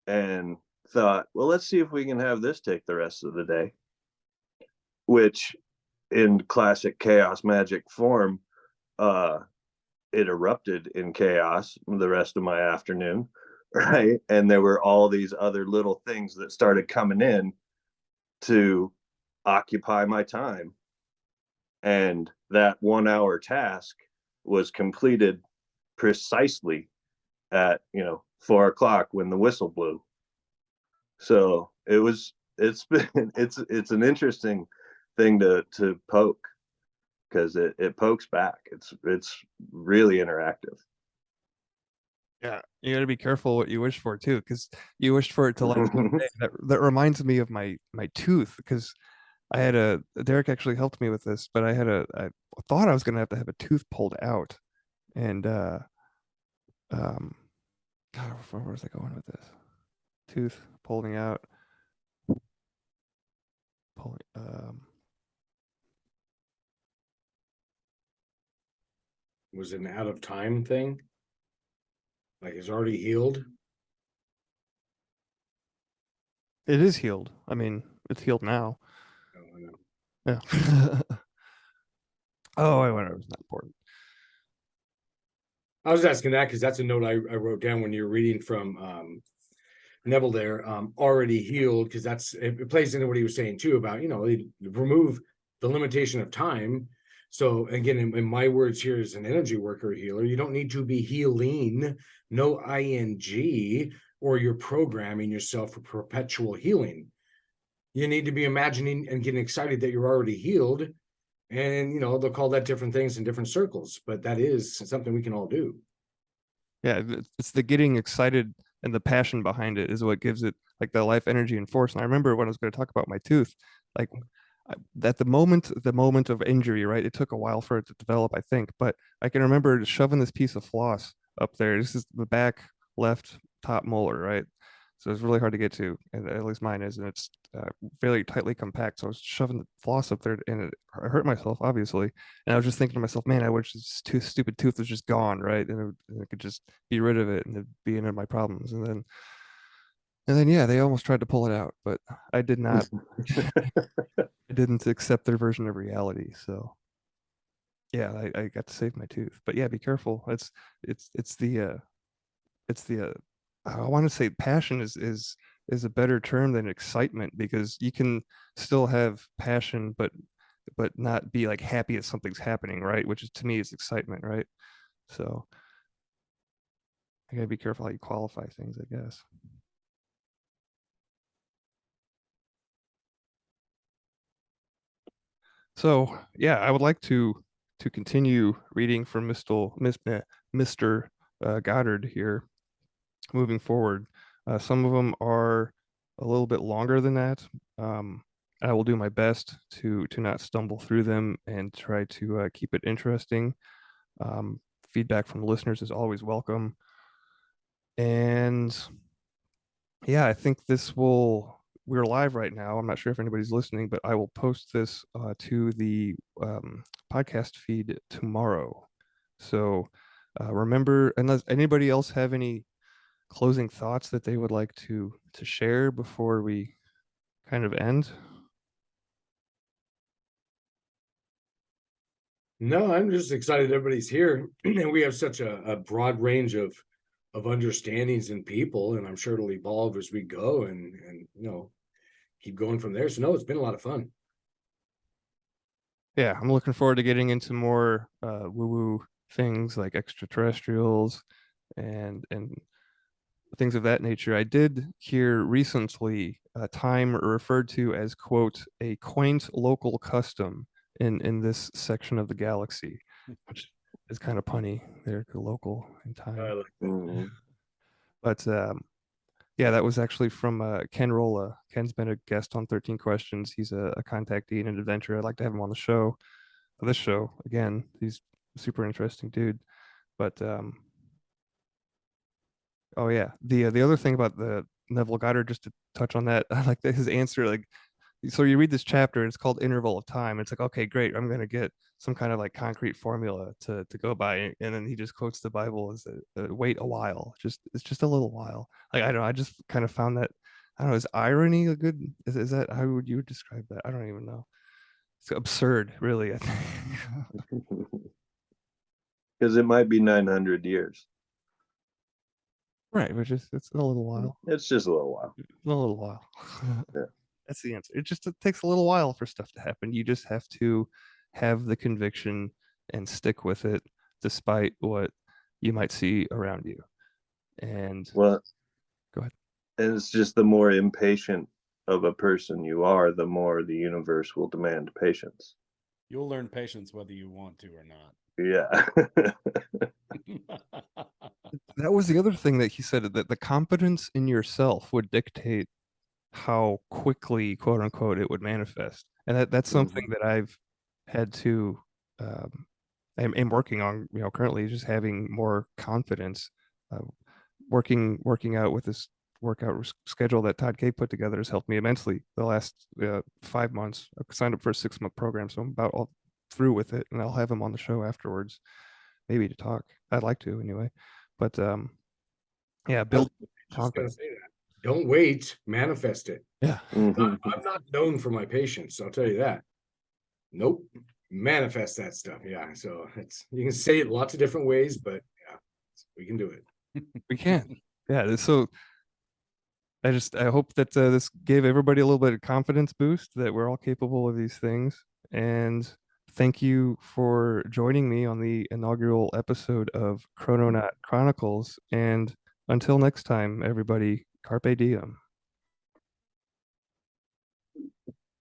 and thought, well, let's see if we can have this take the rest of the day, which in classic chaos magic form, uh it erupted in chaos the rest of my afternoon, right? And there were all these other little things that started coming in to occupy my time, and that 1 hour task was completed precisely at 4 o'clock when the whistle blew. So it's been it's an interesting thing to poke, because it pokes back. It's really interactive. Yeah, you got to be careful what you wish for too, because you wished for it to last one day. That reminds me of my tooth, because I had Derek actually helped me with this, but I thought I was gonna have to have a tooth pulled out, and um, God, where was I going with this? Tooth pulling out, pulling Was it an out of time thing? Like it's already healed? It is healed. I mean, it's healed now. Oh, I know. Yeah. Oh, I whatever. It's not important. I was asking that because that's a note I wrote down when you're reading from Neville there, already healed, because it plays into what he was saying too about, remove the limitation of time. So again, in my words here as an energy worker healer, you don't need to be healing, no ing, or you're programming yourself for perpetual healing. You need to be imagining and getting excited that you're already healed. And they'll call that different things in different circles, but that is something we can all do. Yeah, it's the getting excited and the passion behind it is what gives it like the life, energy, and force. And I remember when I was going to talk about my tooth, like at the moment of injury, right? It took a while for it to develop, I think, but I can remember shoving this piece of floss up there. This is the back left top molar, right? So it's really hard to get to, and at least mine is, and it's fairly tightly compact. So I was shoving the floss up there, and I hurt myself, obviously. And I was just thinking to myself, man, I wish this stupid tooth was just gone, right? And I could just be rid of it, and it'd be end of my problems. And then, yeah, they almost tried to pull it out, but I did not. I didn't accept their version of reality. So, yeah, I got to save my tooth. But yeah, be careful. It's the I want to say passion is a better term than excitement, because you can still have passion, but not be like happy that something's happening, right? Which is, to me, is excitement, right? So I gotta be careful how you qualify things, I guess. So yeah, I would like to continue reading from Mr. Goddard here moving forward. Some of them are a little bit longer than that. I will do my best to not stumble through them and try to keep it interesting. Feedback from the listeners is always welcome. And yeah, I think we're live right now. I'm not sure if anybody's listening, but I will post this to the podcast feed tomorrow. So remember, unless anybody else have any closing thoughts that they would like to share before we kind of end? No, I'm just excited everybody's here. And we have such a broad range of understandings in people, and I'm sure it'll evolve as we go and keep going from there. So no, it's been a lot of fun. Yeah, I'm looking forward to getting into more woo-woo things like extraterrestrials and things of that nature. I did hear recently time referred to as, quote, a quaint local custom in this section of the galaxy, which is kind of punny there, local in time. Like Mhm. But yeah, that was actually from Ken Rolla. Ken's been a guest on 13 Questions. He's a contactee and an adventurer. I'd like to have him on the show. This show again. He's a super interesting dude. But oh yeah, the other thing about the Neville Goddard, just to touch on that, I like that his answer. Like, so you read this chapter, it's called Interval of Time. It's like, okay, great, I'm gonna get some kind of like concrete formula to go by, and then he just quotes the Bible as wait a while, just it's just a little while. Like, I don't know, I just kind of found that, I don't know, is irony a good, is that how would you describe that? I don't even know. It's absurd, really. I think. Because it might be 900 years. Right, which is it's in a little while. It's just a little while. In a little while. Yeah. That's the answer. It takes a little while for stuff to happen. You just have to have the conviction and stick with it despite what you might see around you. And Well, go ahead. and it's just the more impatient of a person you are, the more the universe will demand patience. You'll learn patience whether you want to or not. Yeah. That was the other thing that he said, that the confidence in yourself would dictate how quickly, quote unquote, it would manifest. And that's something that I've had to am working on, currently, just having more confidence. Uh, working out with this schedule that Todd K put together has helped me immensely the last 5 months. I signed up for a 6-month program, so I'm about all through with it, and I'll have him on the show afterwards, maybe to talk. I'd like to anyway, but yeah, build just gonna confidence. say that. Don't wait, manifest it. Yeah, Mhm. I'm not known for my patience, I'll tell you that. Nope. Manifest that stuff. Yeah. So you can say it lots of different ways, but yeah, we can do it. we can. Yeah, so I hope that this gave everybody a little bit of confidence boost that we're all capable of these things. And thank you for joining me on the inaugural episode of Krononaut Chronicles. And until next time, everybody, carpe diem.